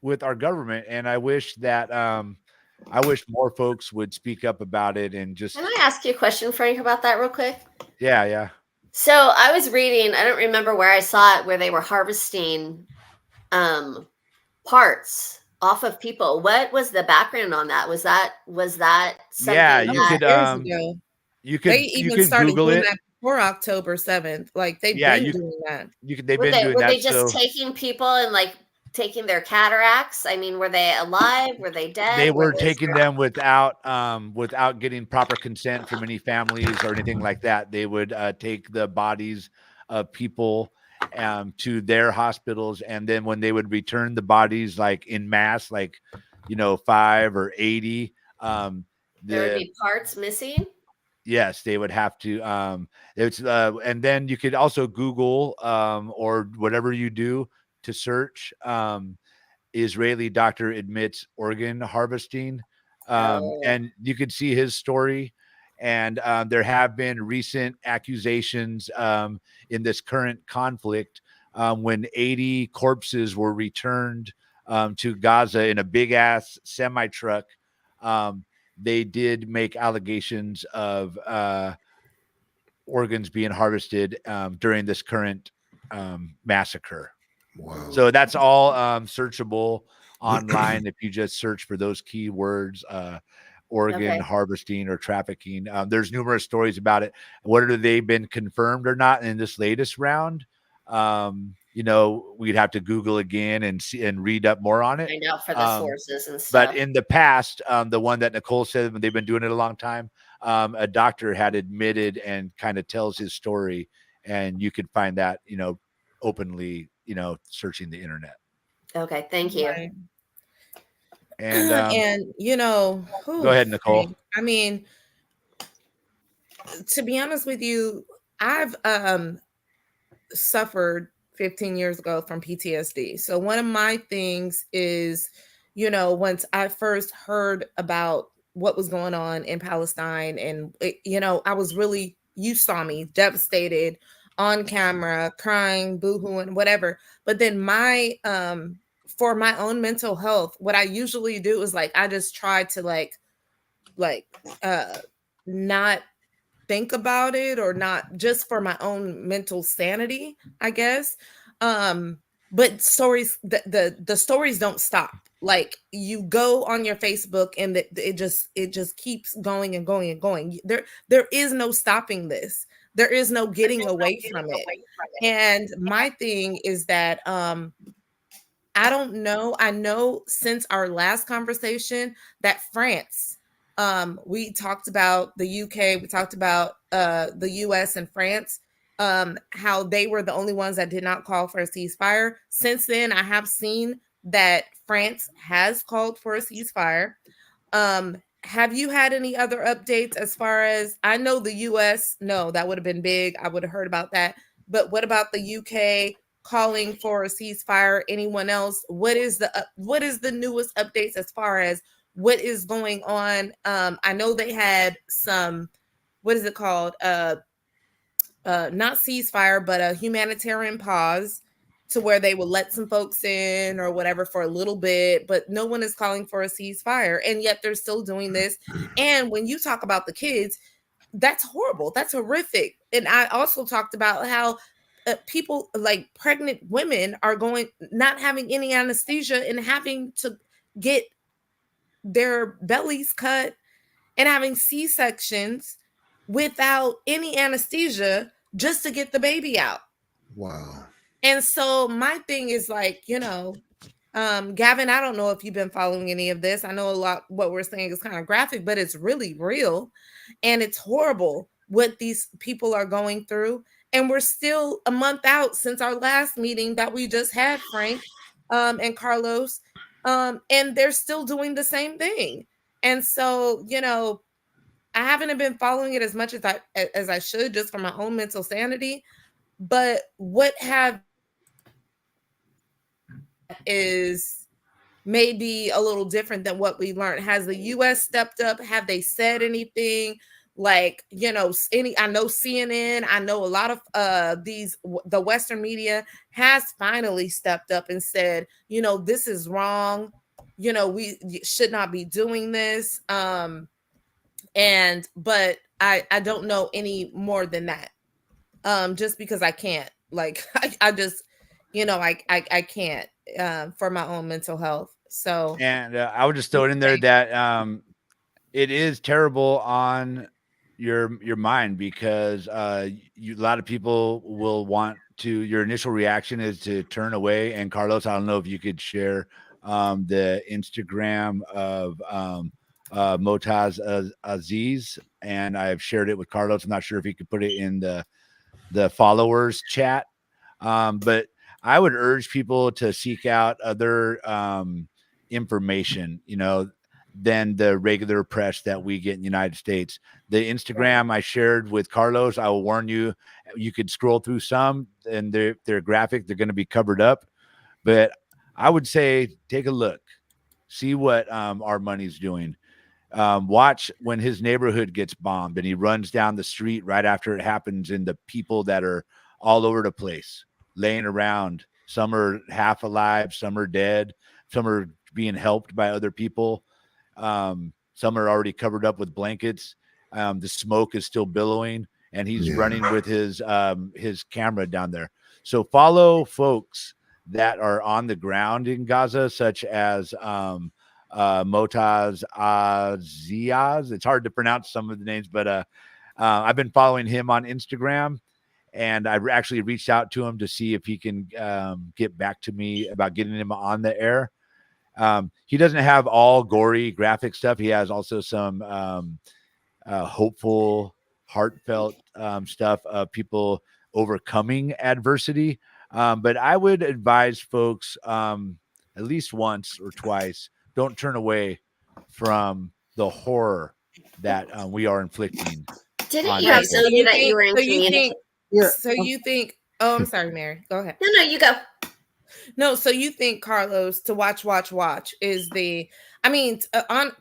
[SPEAKER 4] with our government? And I wish that I wish more folks would speak up about it and just
[SPEAKER 2] Can I ask you a question, Frank, about that real quick?
[SPEAKER 4] yeah.
[SPEAKER 2] So I was reading, I don't remember where I saw it, where they were harvesting parts off of people. What was the background on that? Was that
[SPEAKER 4] Yeah,
[SPEAKER 2] something
[SPEAKER 5] that
[SPEAKER 4] you
[SPEAKER 5] was
[SPEAKER 2] that
[SPEAKER 4] could
[SPEAKER 5] years ago.
[SPEAKER 4] you
[SPEAKER 5] They
[SPEAKER 4] could you
[SPEAKER 5] even
[SPEAKER 4] could
[SPEAKER 5] started
[SPEAKER 4] Google
[SPEAKER 5] doing
[SPEAKER 4] it.
[SPEAKER 5] that before October 7th. Like they've
[SPEAKER 4] Yeah,
[SPEAKER 5] been doing that.
[SPEAKER 4] they've
[SPEAKER 2] were
[SPEAKER 4] been
[SPEAKER 2] they
[SPEAKER 4] doing
[SPEAKER 2] were
[SPEAKER 4] that.
[SPEAKER 2] they just
[SPEAKER 4] So
[SPEAKER 2] taking people and like taking their cataracts? I mean, were they alive? Were they
[SPEAKER 4] they
[SPEAKER 2] dead? What
[SPEAKER 4] were
[SPEAKER 2] was
[SPEAKER 4] taking them without getting proper consent from any families or anything like that. They would take the bodies of people to their hospitals, and then when they would return the bodies like in mass, like 5 or 80,
[SPEAKER 2] there would
[SPEAKER 4] the
[SPEAKER 2] be parts missing?
[SPEAKER 4] yes, they would have to it's and then you could also Google or whatever you do to search Israeli doctor admits organ harvesting.
[SPEAKER 2] Oh,
[SPEAKER 4] And you could see his story. And there have been recent accusations in this current conflict when 80 corpses were returned to Gaza in a big ass semi truck. They did make allegations of organs being harvested during this current massacre.
[SPEAKER 1] Wow.
[SPEAKER 4] So that's all searchable online if you just search for those keywords, organ
[SPEAKER 2] Okay.
[SPEAKER 4] harvesting or trafficking. There's numerous stories about it. Whether they've been confirmed or not in this latest round, we'd have to Google again and see and read up more on it.
[SPEAKER 2] Find out for the sources and
[SPEAKER 4] But
[SPEAKER 2] stuff.
[SPEAKER 4] in the past, the one that Nicole said, when they've been doing it a long time, a doctor had admitted and kind of tells his story, and you could find that, openly, searching the internet.
[SPEAKER 2] Okay, thank you.
[SPEAKER 5] Right.
[SPEAKER 4] And
[SPEAKER 5] And
[SPEAKER 4] go ahead, Nicole.
[SPEAKER 5] I mean, to be honest with you, I've suffered 15 years ago from PTSD. So one of my things is, once I first heard about what was going on in Palestine, and I was really, you saw me devastated on camera, crying, boohooing, whatever. But then for my own mental health, what I usually do is I just try to not think about it, or not, just for my own mental sanity, I guess. But stories, the stories don't stop. You go on your Facebook, and it just keeps going and going and going. There is no stopping this. There is no getting away from it. And my thing is that I don't know. I know since our last conversation that France, we talked about the UK, we talked about the US and France, how they were the only ones that did not call for a ceasefire. Since then, I have seen that France has called for a ceasefire. Have you had any other updates as far as, I know the US? No, that would have been big. I would have heard about that. But what about the UK calling for a ceasefire? Anyone else? What is the newest updates as far as what is going on? I know they had some, what is it called? Not ceasefire, but a humanitarian pause, to where they will let some folks in or whatever for a little bit, but no one is calling for a ceasefire, and yet they're still doing this. And when you talk about the kids, that's horrible. That's horrific. And I also talked about how people, like pregnant women, are not having any anesthesia and having to get their bellies cut and having C-sections without any anesthesia just to get the baby out.
[SPEAKER 1] Wow.
[SPEAKER 5] And so my thing is Gavin, I don't know if you've been following any of this. I know a lot what we're saying is kind of graphic, but it's really real. And it's horrible what these people are going through. And we're still a month out since our last meeting that we just had, Frank, and Carlos. And they're still doing the same thing. And so, I haven't been following it as much as I should, just for my own mental sanity. But what have is maybe a little different than what we learned? Has the US stepped up? Have they said anything? I know CNN, I know a lot of the Western media has finally stepped up and said, this is wrong. We should not be doing this. But I don't know any more than that. Just because I can't, I just, I can't, for my own mental health. So,
[SPEAKER 4] and I would just throw it in there that it is terrible on your mind, because a lot of people will want to, your initial reaction is to turn away. And Carlos, I don't know if you could share the Instagram of Motaz Aziz, and I've shared it with Carlos. I'm not sure if he could put it in the followers chat. But I would urge people to seek out other information, than the regular press that we get in the United States. The Instagram I shared with Carlos, I will warn you, you could scroll through some, and they're graphic. They're going to be covered up. But I would say take a look, see what our money's doing. Watch when his neighborhood gets bombed and he runs down the street right after it happens, and the people that are all over the place. laying around. Some are half alive, some are dead, some are being helped by other people. Some are already covered up with blankets. The smoke is still billowing, and he's
[SPEAKER 1] Yeah.
[SPEAKER 4] running with his camera down there. So follow folks that are on the ground in Gaza, such as Motaz Aziaz. It's hard to pronounce some of the names, but I've been following him on Instagram, and I actually reached out to him to see if he can get back to me about getting him on the air. He doesn't have all gory graphic stuff. He has also some hopeful, heartfelt stuff of people overcoming adversity. But I would advise folks at least once or twice, don't turn away from the horror that we are inflicting.
[SPEAKER 2] Didn't
[SPEAKER 4] on
[SPEAKER 2] you
[SPEAKER 5] Right.
[SPEAKER 2] tell
[SPEAKER 4] people.
[SPEAKER 2] me that you were in community?
[SPEAKER 3] Yeah.
[SPEAKER 5] So you think? Oh, I'm sorry, Mary. Go ahead.
[SPEAKER 2] No, you go.
[SPEAKER 5] No, so you think, Carlos, to watch is the, I mean,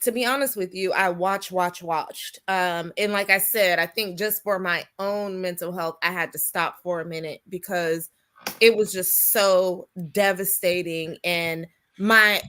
[SPEAKER 5] to be honest with you, I watched. And like I said, I think just for my own mental health, I had to stop for a minute because it was just so devastating. And I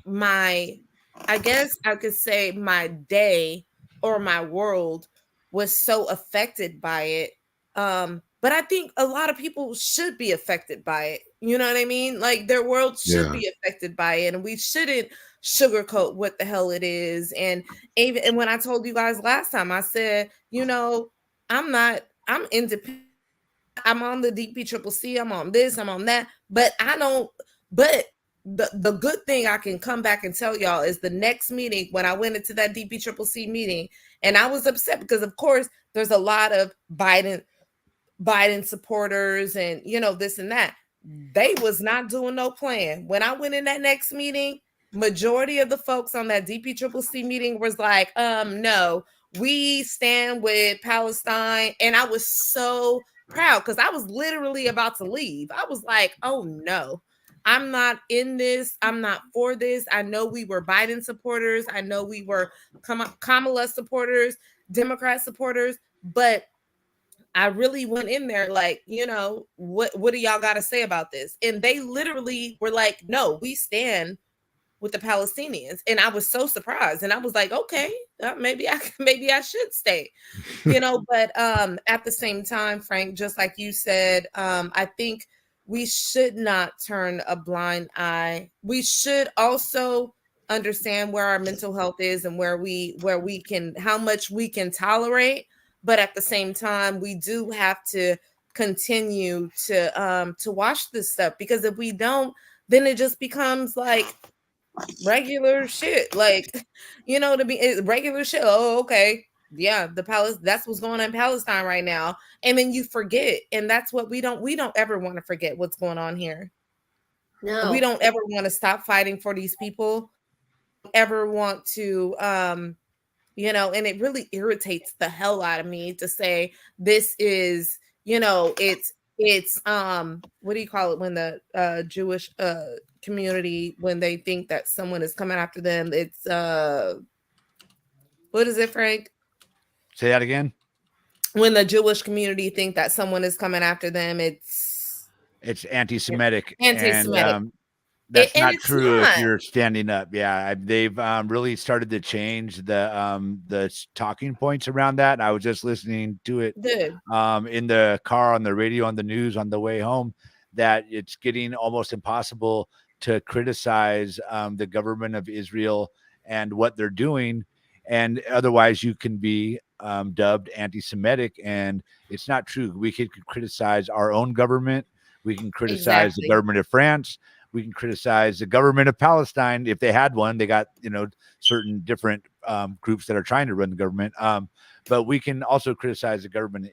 [SPEAKER 5] guess I could say my day or my world was so affected by it. But I think a lot of people should be affected by it. You know what I mean? Like their world should
[SPEAKER 1] Yeah.
[SPEAKER 5] be affected by it, and we shouldn't sugarcoat what the hell it is. And even and when I told you guys last time, I said, I'm independent. I'm on the DPCCC, I'm on this, I'm on that, but I don't. But the good thing I can come back and tell y'all is the next meeting when I went into that DPCCC meeting, and I was upset because of course there's a lot of Biden supporters and this and that. They was not doing no plan. When I went in that next meeting, majority of the folks on that DPCCC meeting was like, no, we stand with Palestine. And I was so proud because I was literally about to leave. I was like, oh no, I'm not in this. I'm not for this. I know we were Biden supporters. I know we were Kamala supporters, Democrat supporters, but I really went in there like, what do y'all got to say about this? And they literally were like, no, we stand with the Palestinians. And I was so surprised. And I was like, okay, maybe I should stay, but at the same time, Frank, just like you said, I think we should not turn a blind eye. We should also understand where our mental health is and where we can, how much we can tolerate. But at the same time, we do have to continue to watch this stuff, because if we don't, then it just becomes like regular shit. Like, to be regular shit. Oh, okay. Yeah, that's what's going on in Palestine right now. And then you forget. And that's what we don't ever want to forget what's going on here.
[SPEAKER 2] No.
[SPEAKER 5] We don't ever want to stop fighting for these people. Ever want to and it really irritates the hell out of me to say this is, it's what do you call it when the Jewish community, when they think that someone is coming after them, it's what is it, Frank?
[SPEAKER 4] Say that again.
[SPEAKER 5] When the Jewish community think that someone is coming after them, it's
[SPEAKER 4] anti-Semitic.
[SPEAKER 5] Anti-Semitic.
[SPEAKER 4] And that's
[SPEAKER 5] And
[SPEAKER 4] not
[SPEAKER 5] it's
[SPEAKER 4] true
[SPEAKER 5] not.
[SPEAKER 4] if you're standing up. Yeah, they've really started to change the talking points around that. I was just listening to it
[SPEAKER 5] Good.
[SPEAKER 4] in the car, on the radio, on the news on the way home, that it's getting almost impossible to criticize the government of Israel and what they're doing, and otherwise you can be dubbed anti-Semitic, and it's not true. We can criticize our own government. We can criticize
[SPEAKER 5] Exactly.
[SPEAKER 4] the government of France. We can criticize the government of Palestine if they had one. They got, certain different groups that are trying to run the government. But we can also criticize the government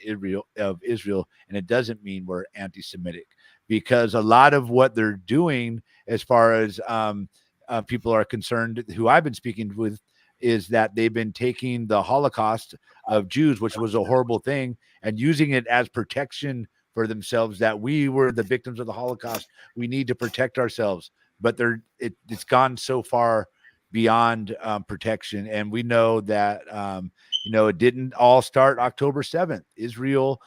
[SPEAKER 4] of Israel, and it doesn't mean we're anti-Semitic, because a lot of what they're doing, as far as people are concerned, who I've been speaking with, is that they've been taking the Holocaust of Jews, which was a horrible thing, and using it as protection for themselves, that we were the victims of the Holocaust. We need to protect ourselves. But it's gone so far beyond protection. And we know that, it didn't all start October 7th. Israel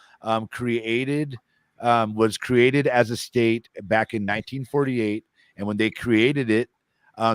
[SPEAKER 4] created was created as a state back in 1948. And when they created it,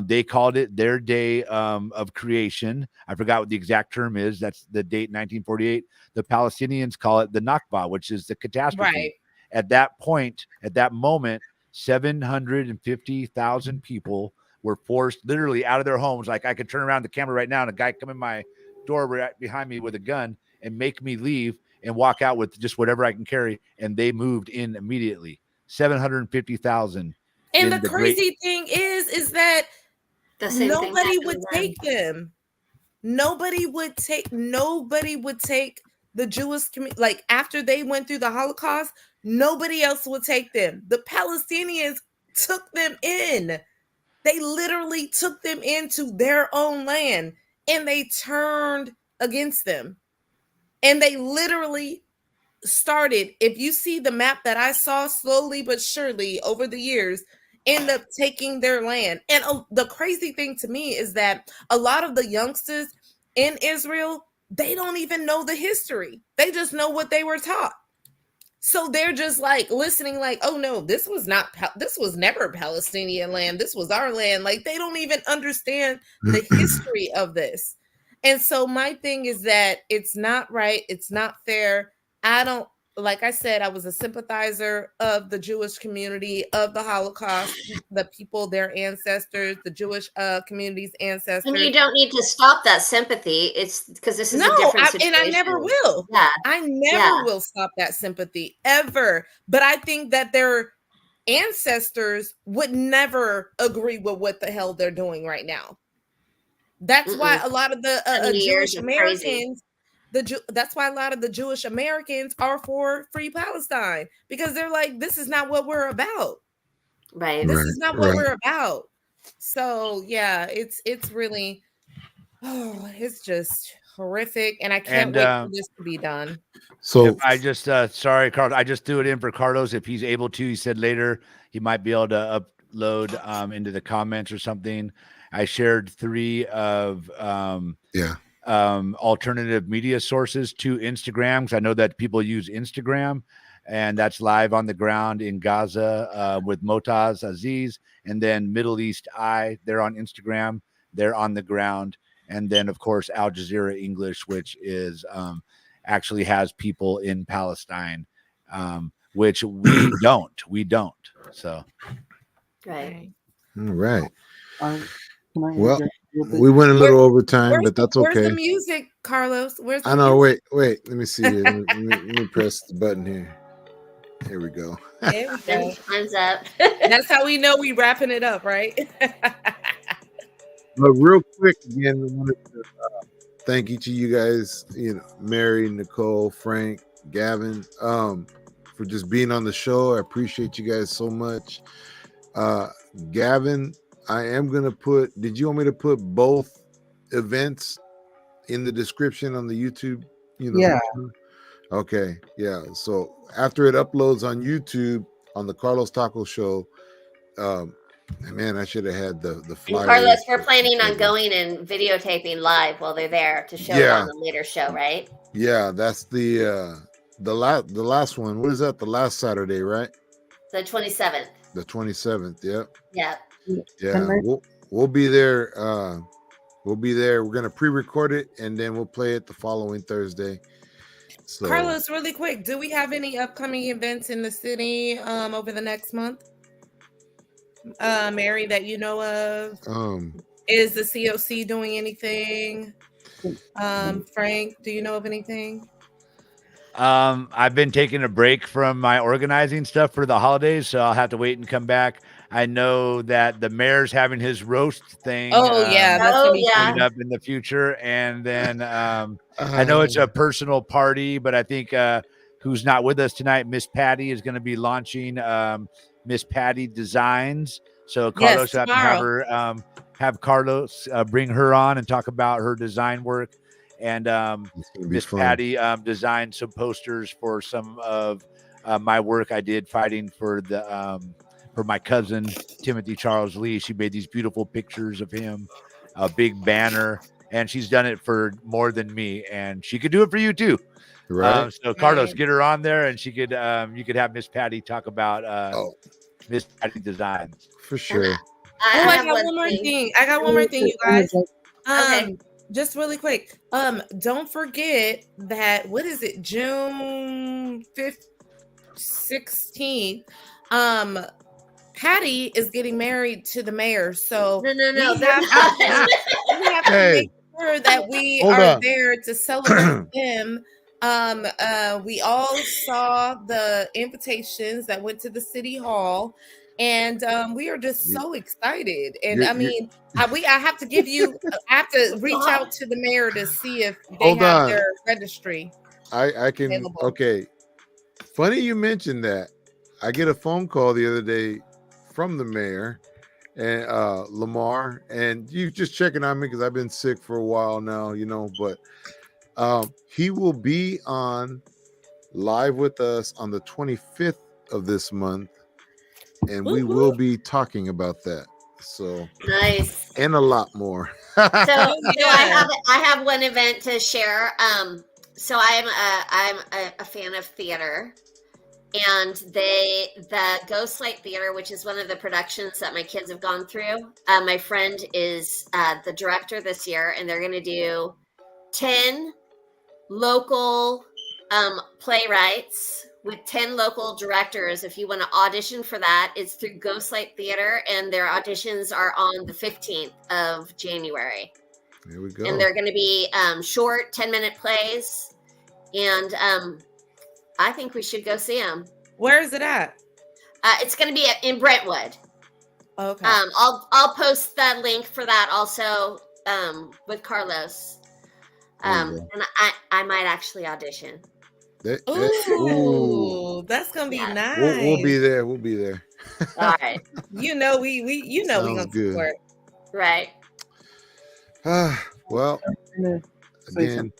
[SPEAKER 4] they called it their day of creation. I forgot what the exact term is. That's the date, 1948. The Palestinians call it the Nakba, which is the catastrophe.
[SPEAKER 5] Right.
[SPEAKER 4] At that point, at that moment, 750,000 people were forced literally out of their homes. Like I could turn around the camera right now and a guy come in my door right behind me with a gun and make me leave and walk out with just whatever I can carry. And they moved in immediately. 750,000.
[SPEAKER 5] And
[SPEAKER 4] in
[SPEAKER 5] the
[SPEAKER 4] great
[SPEAKER 5] crazy thing is that
[SPEAKER 2] The same thing
[SPEAKER 5] nobody
[SPEAKER 2] happened
[SPEAKER 5] would
[SPEAKER 2] to them.
[SPEAKER 5] take them. Nobody would take the Jewish community. Like after they went through the Holocaust, nobody else would take them. The Palestinians took them in. They literally took them into their own land and they turned against them. And they literally started, if you see the map that I saw slowly but surely over the years, end up taking their land. And the crazy thing to me is that a lot of the youngsters in Israel, they don't even know the history. They just know what they were taught. So they're just like listening like, oh no, this was never Palestinian land. This was our land. Like they don't even understand the history of this. And so my thing is that it's not right. It's not fair. Like I said, I was a sympathizer of the Jewish community, of the Holocaust, the people, their ancestors, the Jewish community's ancestors.
[SPEAKER 2] And you don't need to stop that sympathy. It's because this is a different situation.
[SPEAKER 5] And I never will.
[SPEAKER 2] Yeah.
[SPEAKER 5] I never will stop that sympathy ever. But I think that their ancestors would never agree with what the hell they're doing right now. That's why a lot of the Jewish Americans, that's why a lot of the Jewish Americans are for free Palestine, because they're like, this is not what we're about.
[SPEAKER 2] Right.
[SPEAKER 5] This is not what we're about. So yeah, it's really, it's just horrific, and I can't wait for this to be done.
[SPEAKER 4] So if I just sorry, Carlos, I just threw it in for Carlos if he's able to. He said later he might be able to upload into the comments or something. I shared 3 of alternative media sources to Instagram, because I know that people use Instagram, and that's Live on the Ground in Gaza with Motaz Aziz, and then Middle East Eye. They're on Instagram. They're on the ground. And then, of course, Al Jazeera English, which is actually has people in Palestine, which we don't. We don't. So.
[SPEAKER 2] Right.
[SPEAKER 1] All right.
[SPEAKER 3] Well,
[SPEAKER 1] we went a little over time, but that's okay.
[SPEAKER 5] Where's the music, Carlos? Where's the
[SPEAKER 1] I know.
[SPEAKER 5] music?
[SPEAKER 1] Wait. Let me see here. let me press the button here. Here we go.
[SPEAKER 5] There we go.
[SPEAKER 2] Time's up.
[SPEAKER 5] That's how we know we wrapping it up, right?
[SPEAKER 1] But real quick, again, I wanted to thank each of you guys, Mary, Nicole, Frank, Gavin, for just being on the show. I appreciate you guys so much. Gavin, I am going to did you want me to put both events in the description on the YouTube?
[SPEAKER 3] Yeah.
[SPEAKER 1] Okay. Yeah. So after it uploads on YouTube on the Carlos Taco Show, man, I should have had the flyer.
[SPEAKER 2] Carlos, we're planning on going and videotaping live while they're there to show it on the later show, right?
[SPEAKER 1] Yeah, that's the last one. What is that? The last Saturday, right?
[SPEAKER 2] The 27th.
[SPEAKER 1] The 27th. Yep.
[SPEAKER 2] Yeah.
[SPEAKER 1] Yeah. We'll be there. We'll be there. We're gonna pre-record it and then we'll play it the following Thursday. So,
[SPEAKER 5] Carlos, really quick, do we have any upcoming events in the city over the next month? Mary, that you know of? Is the COC doing anything? Frank, do you know of anything?
[SPEAKER 4] I've been taking a break from my organizing stuff for the holidays, so I'll have to wait and come back. I know that the mayor's having his roast thing. Coming up in the future, and then I know it's a personal party, but I think who's not with us tonight, Miss Patty, is going to be launching Miss Patty Designs. So Carlos have to have her have Carlos bring her on and talk about her design work. And Miss Patty designed some posters for some of my work I did fighting for my cousin Timothy Charles Lee. She made these beautiful pictures of him, a big banner, and she's done it for more than me, and she could do it for you too.
[SPEAKER 1] Right.
[SPEAKER 4] So Carlos,
[SPEAKER 5] Right.
[SPEAKER 4] get her on there, and she could you could have Miss Patty talk about
[SPEAKER 1] Oh,
[SPEAKER 4] Miss Patty designs.
[SPEAKER 1] for
[SPEAKER 2] And
[SPEAKER 1] sure.
[SPEAKER 5] Oh,
[SPEAKER 2] I
[SPEAKER 5] I
[SPEAKER 2] have
[SPEAKER 5] got
[SPEAKER 2] one
[SPEAKER 5] one more
[SPEAKER 2] thing.
[SPEAKER 5] thing. I got one more thing, you guys.
[SPEAKER 2] Okay.
[SPEAKER 5] Just really quick. Don't forget that what is it, June 5th, 16th. Patty is getting married to the mayor. So
[SPEAKER 2] No,
[SPEAKER 5] we
[SPEAKER 2] they're
[SPEAKER 5] have
[SPEAKER 2] not.
[SPEAKER 5] we have to
[SPEAKER 1] Hey,
[SPEAKER 5] make sure that we
[SPEAKER 1] hold
[SPEAKER 5] are
[SPEAKER 1] on.
[SPEAKER 5] there to celebrate them. We all saw the invitations that went to the city hall, and we are just
[SPEAKER 1] You-
[SPEAKER 5] so excited. And
[SPEAKER 1] you're-
[SPEAKER 5] I
[SPEAKER 1] you're-
[SPEAKER 5] mean, I have to give you, I have to reach
[SPEAKER 2] God.
[SPEAKER 5] out to the mayor to see if they
[SPEAKER 1] Hold
[SPEAKER 5] have
[SPEAKER 1] on.
[SPEAKER 5] their registry
[SPEAKER 1] I can.
[SPEAKER 5] available.
[SPEAKER 1] Okay. Funny you mentioned that. I get a phone call the other day from the mayor and Lamar, and you just checking on me because I've been sick for a while now, but he will be on live with us on the 25th of this month, and we
[SPEAKER 5] Woo-hoo.
[SPEAKER 1] will be talking about that. So,
[SPEAKER 2] Nice.
[SPEAKER 1] and a lot more.
[SPEAKER 2] So,
[SPEAKER 5] Oh,
[SPEAKER 2] so
[SPEAKER 5] yeah.
[SPEAKER 2] I have one event to share. So I'm a fan of theater, and the Ghostlight Theater, which is one of the productions that my kids have gone through. My friend is the director this year, and they're going to do 10 local playwrights with 10 local directors. If you want to audition for that, it's through Ghostlight Theater, and their auditions are on the 15th of January.
[SPEAKER 1] There we go.
[SPEAKER 2] And they're going to be short 10-minute plays, and I think we should go see them.
[SPEAKER 5] Where is it at?
[SPEAKER 2] It's going to be in Brentwood.
[SPEAKER 5] Okay.
[SPEAKER 2] I'll post the link for that also with Carlos.
[SPEAKER 1] There you
[SPEAKER 2] And
[SPEAKER 1] go.
[SPEAKER 2] I might actually audition.
[SPEAKER 5] Ooh, that's gonna be
[SPEAKER 2] Yeah.
[SPEAKER 5] nice.
[SPEAKER 1] We'll be there. We'll be there.
[SPEAKER 2] All right.
[SPEAKER 5] You know we we
[SPEAKER 1] Sounds
[SPEAKER 5] gonna
[SPEAKER 1] good.
[SPEAKER 5] support.
[SPEAKER 2] Right.
[SPEAKER 1] Well,
[SPEAKER 3] Say something.
[SPEAKER 1] again,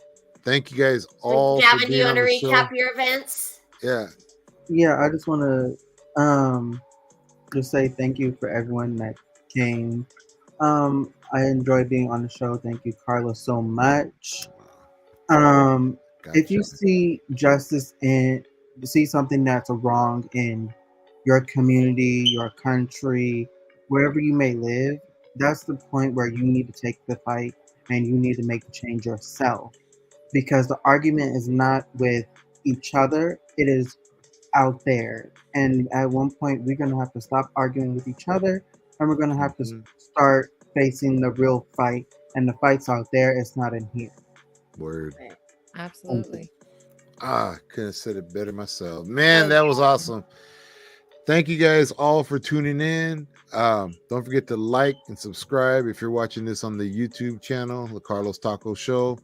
[SPEAKER 1] thank you guys all for
[SPEAKER 2] Gavin, do
[SPEAKER 1] being
[SPEAKER 2] you want
[SPEAKER 1] on
[SPEAKER 2] to
[SPEAKER 1] the show.
[SPEAKER 2] recap your events?
[SPEAKER 1] Yeah.
[SPEAKER 3] Yeah, I just want to just say thank you for everyone that came. I enjoyed being on the show. Thank you, Carlos, so much. If you
[SPEAKER 1] Gotcha.
[SPEAKER 3] see justice in, see something that's wrong in your community, your country, wherever you may live, that's the point where you need to take the fight and you need to make the change yourself. Because the argument is not with each other, it is out there. And at one point, we're going to have to stop arguing with each other and we're going to have to
[SPEAKER 1] Mhm.
[SPEAKER 3] start facing the real fight. And the fight's out there, it's not in here.
[SPEAKER 1] Word.
[SPEAKER 5] Absolutely.
[SPEAKER 1] Couldn't have said it better myself. Man, that was awesome. Thank you guys all for tuning in. Don't forget to like and subscribe if you're watching this on the YouTube channel, the Carlos Taco Show.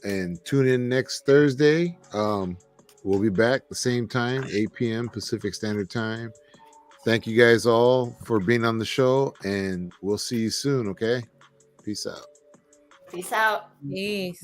[SPEAKER 1] And tune in next Thursday. We'll be back the same time, 8 p.m. Pacific Standard Time. Thank you guys all for being on the show, and we'll see you soon, okay? Peace out.
[SPEAKER 2] Peace out.
[SPEAKER 5] Peace.